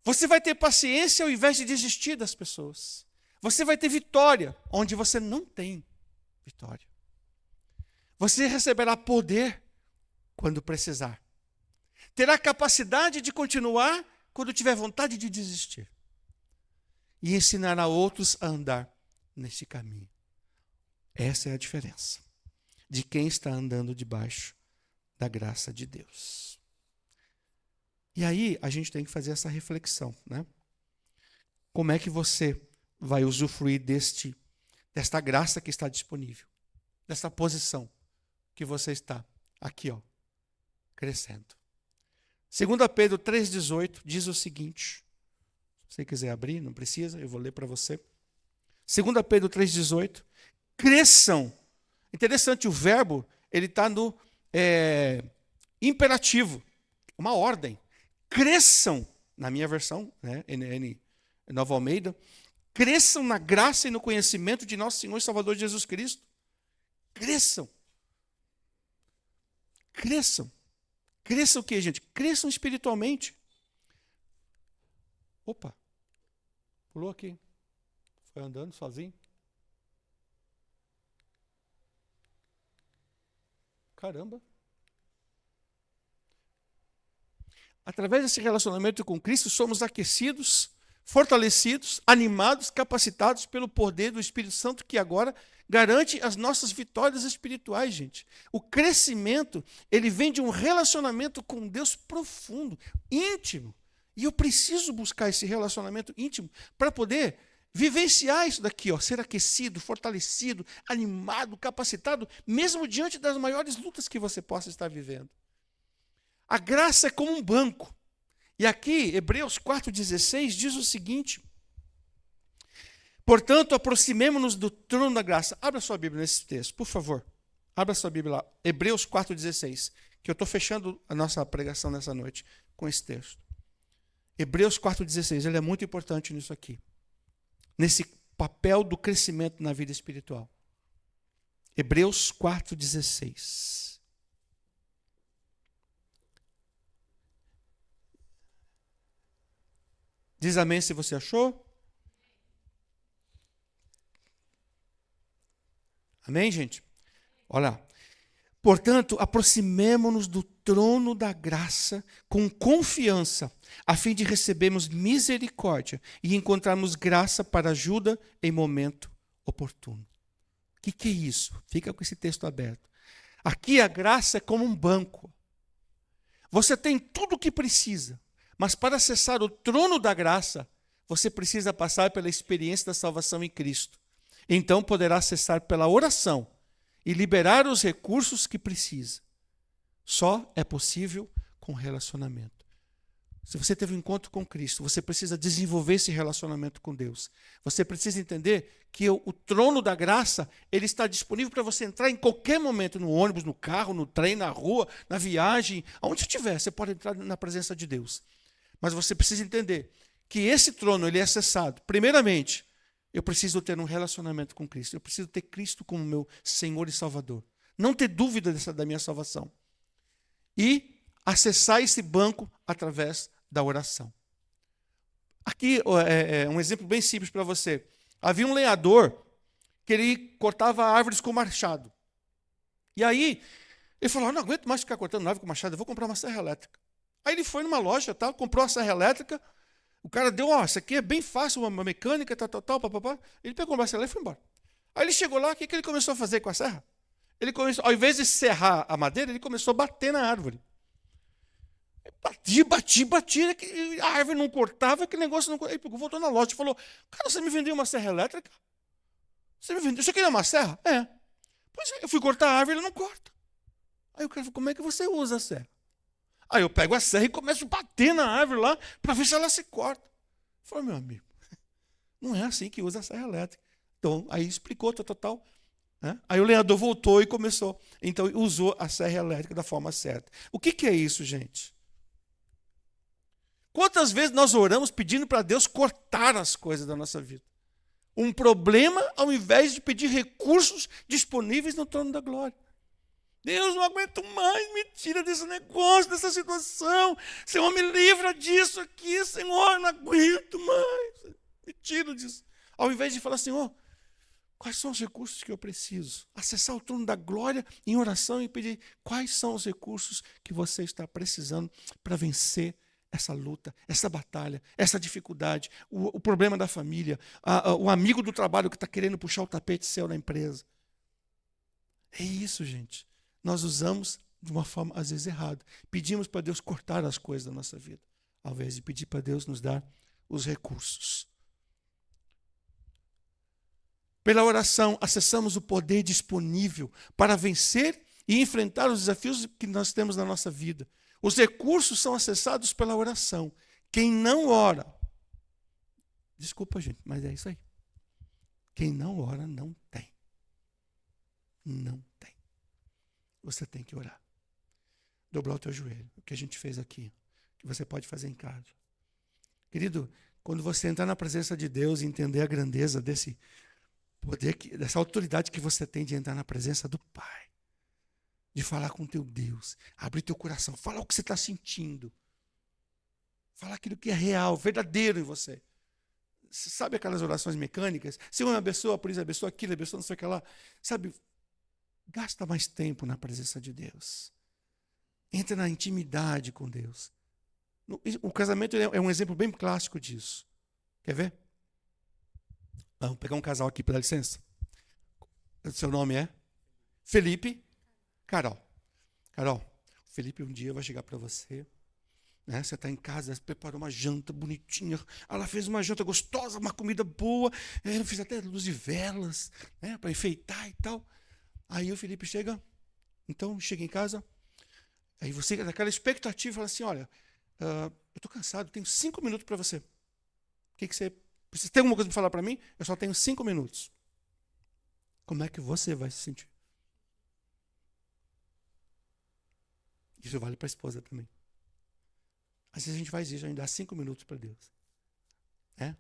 Você vai ter paciência ao invés de desistir das pessoas. Você vai ter vitória onde você não tem vitória. Você receberá poder quando precisar. Terá capacidade de continuar quando tiver vontade de desistir. E ensinará outros a andar nesse caminho. Essa é a diferença de quem está andando debaixo da graça de Deus. E aí a gente tem que fazer essa reflexão, né? Como é que você vai usufruir desta graça que está disponível, dessa posição que você está aqui, ó, crescendo. 2 Pedro 3,18 diz o seguinte, se você quiser abrir, não precisa, eu vou ler para você. 2 Pedro 3,18, cresçam. Interessante, o verbo, ele está no imperativo, uma ordem. Cresçam, na minha versão, né, NN Nova Almeida, cresçam na graça e no conhecimento de nosso Senhor e Salvador Jesus Cristo. Cresçam. Cresçam. Cresçam o quê, gente? Cresçam espiritualmente. Opa, pulou aqui. Foi andando sozinho. Caramba. Através desse relacionamento com Cristo, somos aquecidos, fortalecidos, animados, capacitados pelo poder do Espírito Santo que agora garante as nossas vitórias espirituais, gente. O crescimento, ele vem de um relacionamento com Deus profundo, íntimo. E eu preciso buscar esse relacionamento íntimo para poder vivenciar isso daqui, ó, ser aquecido, fortalecido, animado, capacitado, mesmo diante das maiores lutas que você possa estar vivendo. A graça é como um banco. E aqui, Hebreus 4,16 diz o seguinte: portanto, aproximemo-nos do trono da graça. Abra sua Bíblia nesse texto, por favor. Abra sua Bíblia lá. Hebreus 4,16. Que eu estou fechando a nossa pregação nessa noite com esse texto. Hebreus 4,16. Ele é muito importante nisso aqui. Nesse papel do crescimento na vida espiritual. Hebreus 4,16. Diz amém se você achou. Amém, gente? Olha lá. Portanto, aproximemo-nos do trono da graça com confiança, a fim de recebermos misericórdia e encontrarmos graça para ajuda em momento oportuno. O que é isso? Fica com esse texto aberto. Aqui a graça é como um banco. Você tem tudo o que precisa. Mas para acessar o trono da graça, você precisa passar pela experiência da salvação em Cristo. Então poderá acessar pela oração e liberar os recursos que precisa. Só é possível com relacionamento. Se você teve um encontro com Cristo, você precisa desenvolver esse relacionamento com Deus. Você precisa entender que o trono da graça, ele está disponível para você entrar em qualquer momento, no ônibus, no carro, no trem, na rua, na viagem, aonde estiver, você pode entrar na presença de Deus. Mas você precisa entender que esse trono ele é acessado. Primeiramente, eu preciso ter um relacionamento com Cristo. Eu preciso ter Cristo como meu Senhor e Salvador. Não ter dúvida da minha salvação. E acessar esse banco através da oração. Aqui é um exemplo bem simples para você. Havia um lenhador que ele cortava árvores com machado. E aí, ele falou, não aguento mais ficar cortando árvore com machado, eu vou comprar uma serra elétrica. Aí ele foi numa loja, tal, comprou a serra elétrica, o cara deu, isso aqui é bem fácil, uma mecânica, tal, papapá. Ele pegou a serra e foi embora. Aí ele chegou lá, o que ele começou a fazer com a serra? Ele começou, ao invés de serrar a madeira, ele começou a bater na árvore. Batia, a árvore não cortava, aquele negócio não cortava. Ele voltou na loja e falou, cara, você me vendeu uma serra elétrica? Você me vendeu, isso aqui não é uma serra? É. Pois é, eu fui cortar a árvore, ele não corta. Aí o cara falou, como é que você usa a serra? Aí eu pego a serra e começo a bater na árvore lá para ver se ela se corta. Eu falei, meu amigo, não é assim que usa a serra elétrica. Então, aí explicou, tal. Né? Aí o lenhador voltou e começou. Então, usou a serra elétrica da forma certa. O que é isso, gente? Quantas vezes nós oramos pedindo para Deus cortar as coisas da nossa vida? Um problema ao invés de pedir recursos disponíveis no trono da glória. Deus, não aguento mais, me tira desse negócio, dessa situação. Senhor, me livra disso aqui, Senhor, não aguento mais. Me tira disso. Ao invés de falar, Senhor, quais são os recursos que eu preciso? Acessar o trono da glória em oração e pedir quais são os recursos que você está precisando para vencer essa luta, essa batalha, essa dificuldade, o problema da família, o amigo do trabalho que está querendo puxar o tapete seu na empresa. É isso, gente. Nós usamos de uma forma, às vezes, errada. Pedimos para Deus cortar as coisas da nossa vida, ao invés de pedir para Deus nos dar os recursos. Pela oração, acessamos o poder disponível para vencer e enfrentar os desafios que nós temos na nossa vida. Os recursos são acessados pela oração. Quem não ora, desculpa, gente, mas é isso aí. Quem não ora não tem. Não tem. Você tem que orar. Dobrar o teu joelho, o que a gente fez aqui, que você pode fazer em casa. Querido, quando você entrar na presença de Deus e entender a grandeza desse poder, dessa autoridade que você tem de entrar na presença do Pai, de falar com teu Deus, abrir teu coração, falar o que você está sentindo, falar aquilo que é real, verdadeiro em você. Você sabe aquelas orações mecânicas? Senhor, me abençoa, por isso abençoa aquilo, abençoa não sei o que lá. Sabe, gasta mais tempo na presença de Deus. Entra na intimidade com Deus. O casamento é um exemplo bem clássico disso. Quer ver? Vamos pegar um casal aqui, dá licença. O seu nome é? Felipe. Carol. Carol, o Felipe um dia vai chegar para você. Né? Você está em casa, você preparou uma janta bonitinha. Ela fez uma janta gostosa, uma comida boa. Eu fiz até luz de velas, né, para enfeitar e tal. Aí o Felipe chega, então chega em casa, aí você naquela expectativa fala assim, olha, eu estou cansado, tenho 5 minutos para você. O que você precisa? Tem alguma coisa para falar para mim? Eu só tenho 5 minutos. Como é que você vai se sentir? Isso vale para a esposa também. Às vezes a gente faz isso, a gente dá 5 minutos para Deus.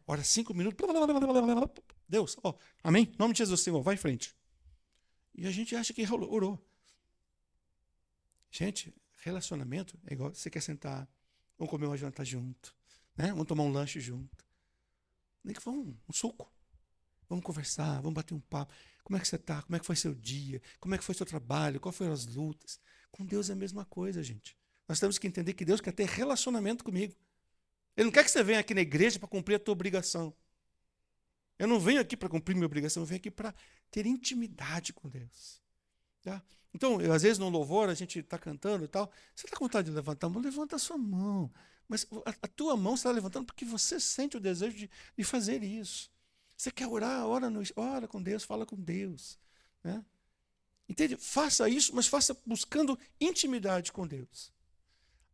Ora 5 minutos, Deus, amém? Em nome de Jesus, Senhor, vai em frente. E a gente acha que orou. Gente, relacionamento é igual, você quer sentar, vamos comer uma janta junto, né? Vamos tomar um lanche junto. Nem que for um suco. Vamos conversar, vamos bater um papo. Como é que você está? Como é que foi seu dia? Como é que foi seu trabalho? Quais foram as lutas? Com Deus é a mesma coisa, gente. Nós temos que entender que Deus quer ter relacionamento comigo. Ele não quer que você venha aqui na igreja para cumprir a tua obrigação. Eu não venho aqui para cumprir minha obrigação, eu venho aqui para ter intimidade com Deus. Tá? Então, às vezes no louvor, a gente está cantando e tal. Você está com vontade de levantar a mão? Levanta a sua mão. Mas a tua mão está levantando porque você sente o desejo de fazer isso. Você quer orar? Ora com Deus, fala com Deus. Né? Entende? Faça isso, mas faça buscando intimidade com Deus.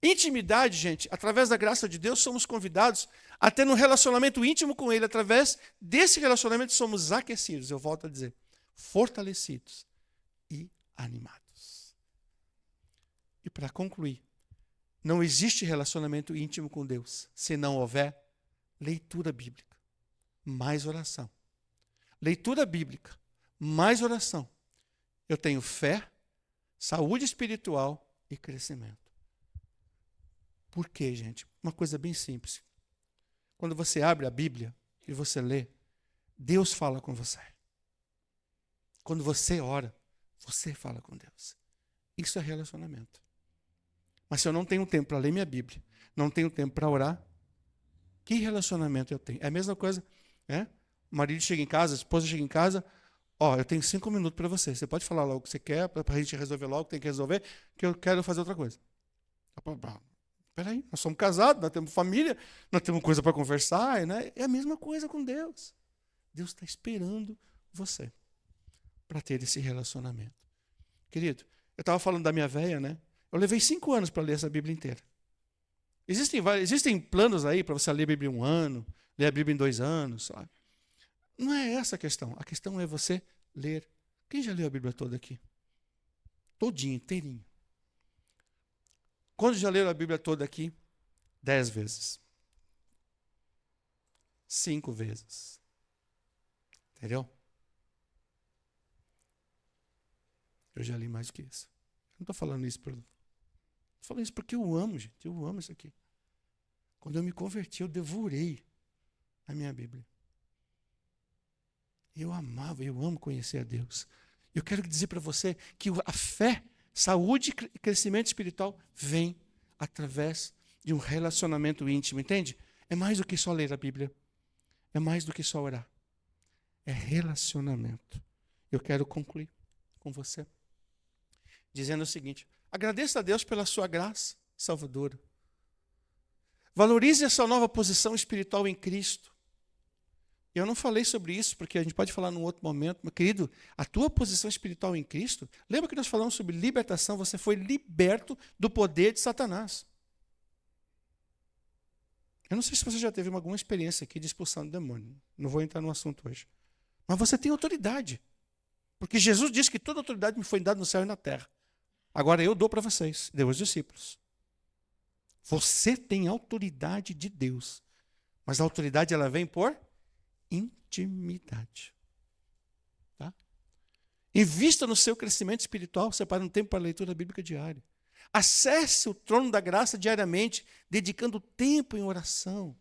Intimidade, gente, através da graça de Deus, somos convidados a ter um relacionamento íntimo com Ele. Através desse relacionamento, somos aquecidos, eu volto a dizer, fortalecidos e animados. E para concluir, não existe relacionamento íntimo com Deus se não houver leitura bíblica, mais oração. Leitura bíblica, mais oração. Eu tenho fé, saúde espiritual e crescimento. Por quê, gente? Uma coisa bem simples. Quando você abre a Bíblia e você lê, Deus fala com você. Quando você ora, você fala com Deus. Isso é relacionamento. Mas se eu não tenho tempo para ler minha Bíblia, não tenho tempo para orar, que relacionamento eu tenho? É a mesma coisa, né? O marido chega em casa, a esposa chega em casa, eu tenho 5 minutos para você. Você pode falar logo o que você quer, para a gente resolver logo o que tem que resolver, que eu quero fazer outra coisa. Peraí, nós somos casados, nós temos família, nós temos coisa para conversar, né? É a mesma coisa com Deus. Deus está esperando você para ter esse relacionamento. Querido, eu estava falando da minha véia, né? Eu levei 5 anos para ler essa Bíblia inteira. Existem planos aí para você ler a Bíblia em 1 ano, ler a Bíblia em 2 anos. Sabe? Não é essa a questão. A questão é você ler. Quem já leu a Bíblia toda aqui? Todinho, inteirinho. Quando já leram a Bíblia toda aqui? 10 vezes. 5 vezes. Entendeu? Eu já li mais do que isso. Eu não estou falando isso estou falando isso porque eu amo, gente. Eu amo isso aqui. Quando eu me converti, eu devorei a minha Bíblia. Eu amo conhecer a Deus. Eu quero dizer para você que a fé, saúde e crescimento espiritual vem através de um relacionamento íntimo, entende? É mais do que só ler a Bíblia. É mais do que só orar. É relacionamento. Eu quero concluir com você dizendo o seguinte: agradeça a Deus pela sua graça salvadora. Valorize a sua nova posição espiritual em Cristo. Eu não falei sobre isso, porque a gente pode falar num outro momento. Meu querido, a tua posição espiritual em Cristo, lembra que nós falamos sobre libertação? Você foi liberto do poder de Satanás. Eu não sei se você já teve alguma experiência aqui de expulsão do demônio. Não vou entrar no assunto hoje. Mas você tem autoridade. Porque Jesus disse que toda autoridade me foi dada no céu e na terra. Agora eu dou para vocês, deu aos discípulos. Você tem autoridade de Deus. Mas a autoridade ela vem por intimidade. Tá? Invista no seu crescimento espiritual, separe um tempo para a leitura bíblica diária. Acesse o trono da graça diariamente, dedicando tempo em oração.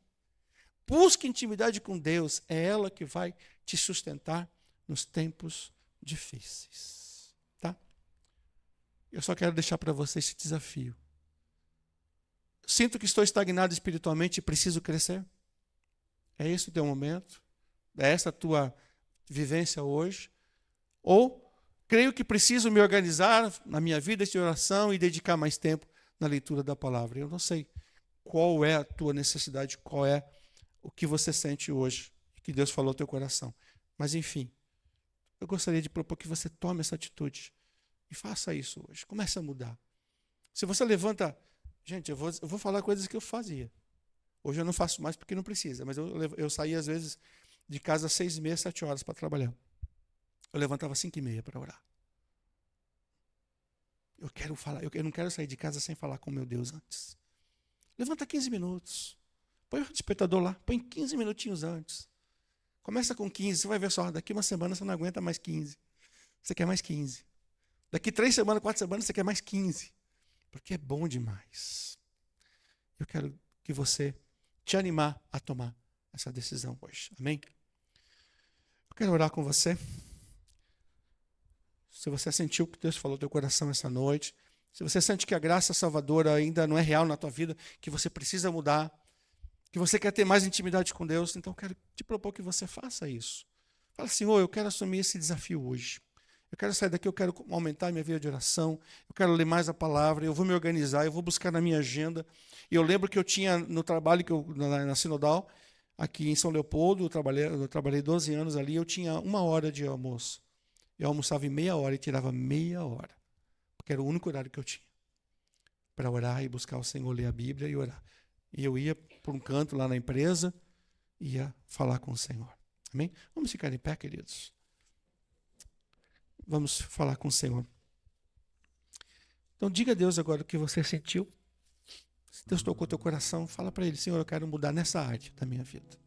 Busque intimidade com Deus, é ela que vai te sustentar nos tempos difíceis. Tá? Eu só quero deixar para você esse desafio. Sinto que estou estagnado espiritualmente e preciso crescer. É esse o teu momento? É essa a tua vivência hoje? Ou creio que preciso me organizar na minha vida de oração e dedicar mais tempo na leitura da palavra? Eu não sei qual é a tua necessidade, qual é o que você sente hoje, que Deus falou ao teu coração. Mas enfim, eu gostaria de propor que você tome essa atitude e faça isso hoje. Comece a mudar. Se você levanta... Gente, eu vou falar coisas que eu fazia. Hoje eu não faço mais porque não precisa, mas eu saía às vezes de casa às 6h30, 7 horas para trabalhar. Eu levantava às 5h30 para orar. Eu não quero sair de casa sem falar com meu Deus antes. Levanta 15 minutos. Põe o despertador lá, põe 15 minutinhos antes. Começa com 15, você vai ver só, daqui uma semana você não aguenta mais 15. Você quer mais 15. Daqui 3 semanas, 4 semanas, você quer mais 15. Porque é bom demais. Eu quero que você te animar a tomar essa decisão hoje. Amém? Eu quero orar com você. Se você sentiu que Deus falou no teu coração essa noite, se você sente que a graça salvadora ainda não é real na tua vida, que você precisa mudar, que você quer ter mais intimidade com Deus, então eu quero te propor que você faça isso. Fala assim: eu quero assumir esse desafio hoje. Eu quero sair daqui, eu quero aumentar a minha vida de oração, eu quero ler mais a palavra, eu vou me organizar, eu vou buscar na minha agenda. E eu lembro que eu tinha no trabalho, na Sinodal, aqui em São Leopoldo, eu trabalhei 12 anos ali, eu tinha 1 hora de almoço. Eu almoçava em meia hora e tirava meia hora, porque era o único horário que eu tinha para orar e buscar o Senhor, ler a Bíblia e orar. E eu ia por um canto lá na empresa, ia falar com o Senhor. Amém? Vamos ficar em pé, queridos. Vamos falar com o Senhor. Então diga a Deus agora o que você sentiu. Se Deus tocou teu coração, fala para Ele: Senhor, eu quero mudar nessa área da minha vida.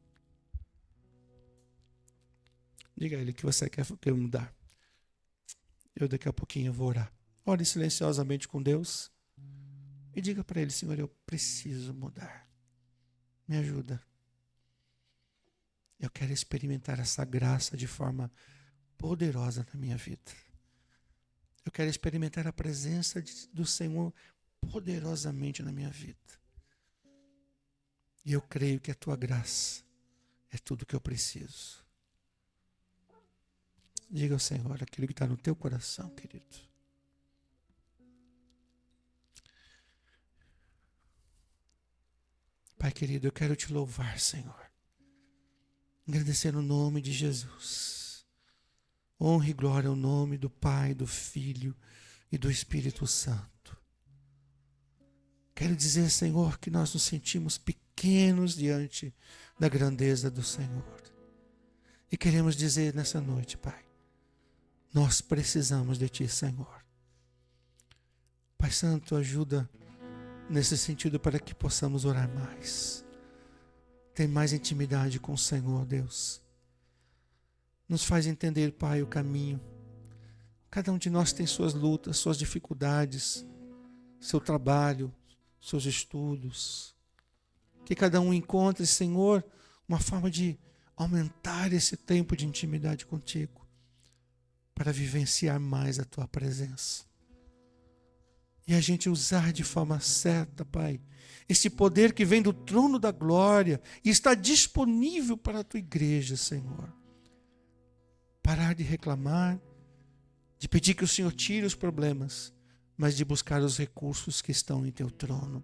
Diga a Ele que você quer mudar. Eu daqui a pouquinho vou orar. Ore silenciosamente com Deus e diga para Ele: Senhor, eu preciso mudar. Me ajuda. Eu quero experimentar essa graça de forma poderosa na minha vida. Eu quero experimentar a presença do Senhor poderosamente na minha vida. E eu creio que a tua graça é tudo que eu preciso. Diga ao Senhor aquilo que está no teu coração, querido. Pai querido, eu quero te louvar, Senhor. Agradecer no nome de Jesus. Honra e glória ao nome do Pai, do Filho e do Espírito Santo. Quero dizer, Senhor, que nós nos sentimos pequenos diante da grandeza do Senhor. E queremos dizer nessa noite, Pai, nós precisamos de Ti, Senhor. Pai Santo, ajuda nesse sentido para que possamos orar mais. ter mais intimidade com o Senhor, Deus. Nos faz entender, Pai, o caminho. Cada um de nós tem suas lutas, suas dificuldades, seu trabalho, seus estudos. Que cada um encontre, Senhor, uma forma de aumentar esse tempo de intimidade contigo, para vivenciar mais a tua presença. E a gente usar de forma certa, Pai, esse poder que vem do trono da glória e está disponível para a tua igreja, Senhor. Parar de reclamar, de pedir que o Senhor tire os problemas, mas de buscar os recursos que estão em teu trono,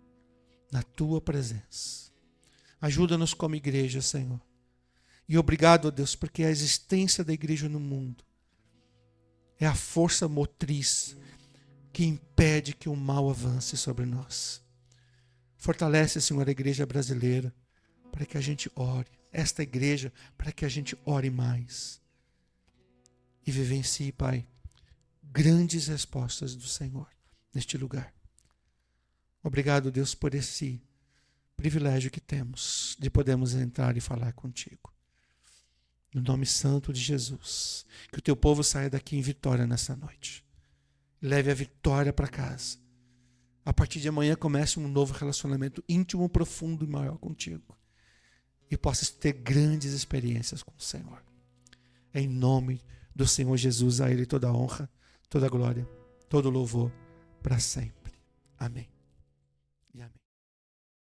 na tua presença. Ajuda-nos como igreja, Senhor. E obrigado, Deus, porque a existência da igreja no mundo é a força motriz que impede que o mal avance sobre nós. Fortalece, Senhor, a igreja brasileira para que a gente ore. Esta igreja para que a gente ore mais. E vivencie, Pai, grandes respostas do Senhor neste lugar. Obrigado, Deus, por esse privilégio que temos de podermos entrar e falar contigo. No nome santo de Jesus, que o teu povo saia daqui em vitória nessa noite. Leve a vitória para casa. A partir de amanhã comece um novo relacionamento íntimo, profundo e maior contigo. E possas ter grandes experiências com o Senhor. Em nome do Senhor Jesus, a Ele toda a honra, toda a glória, todo o louvor para sempre. Amém.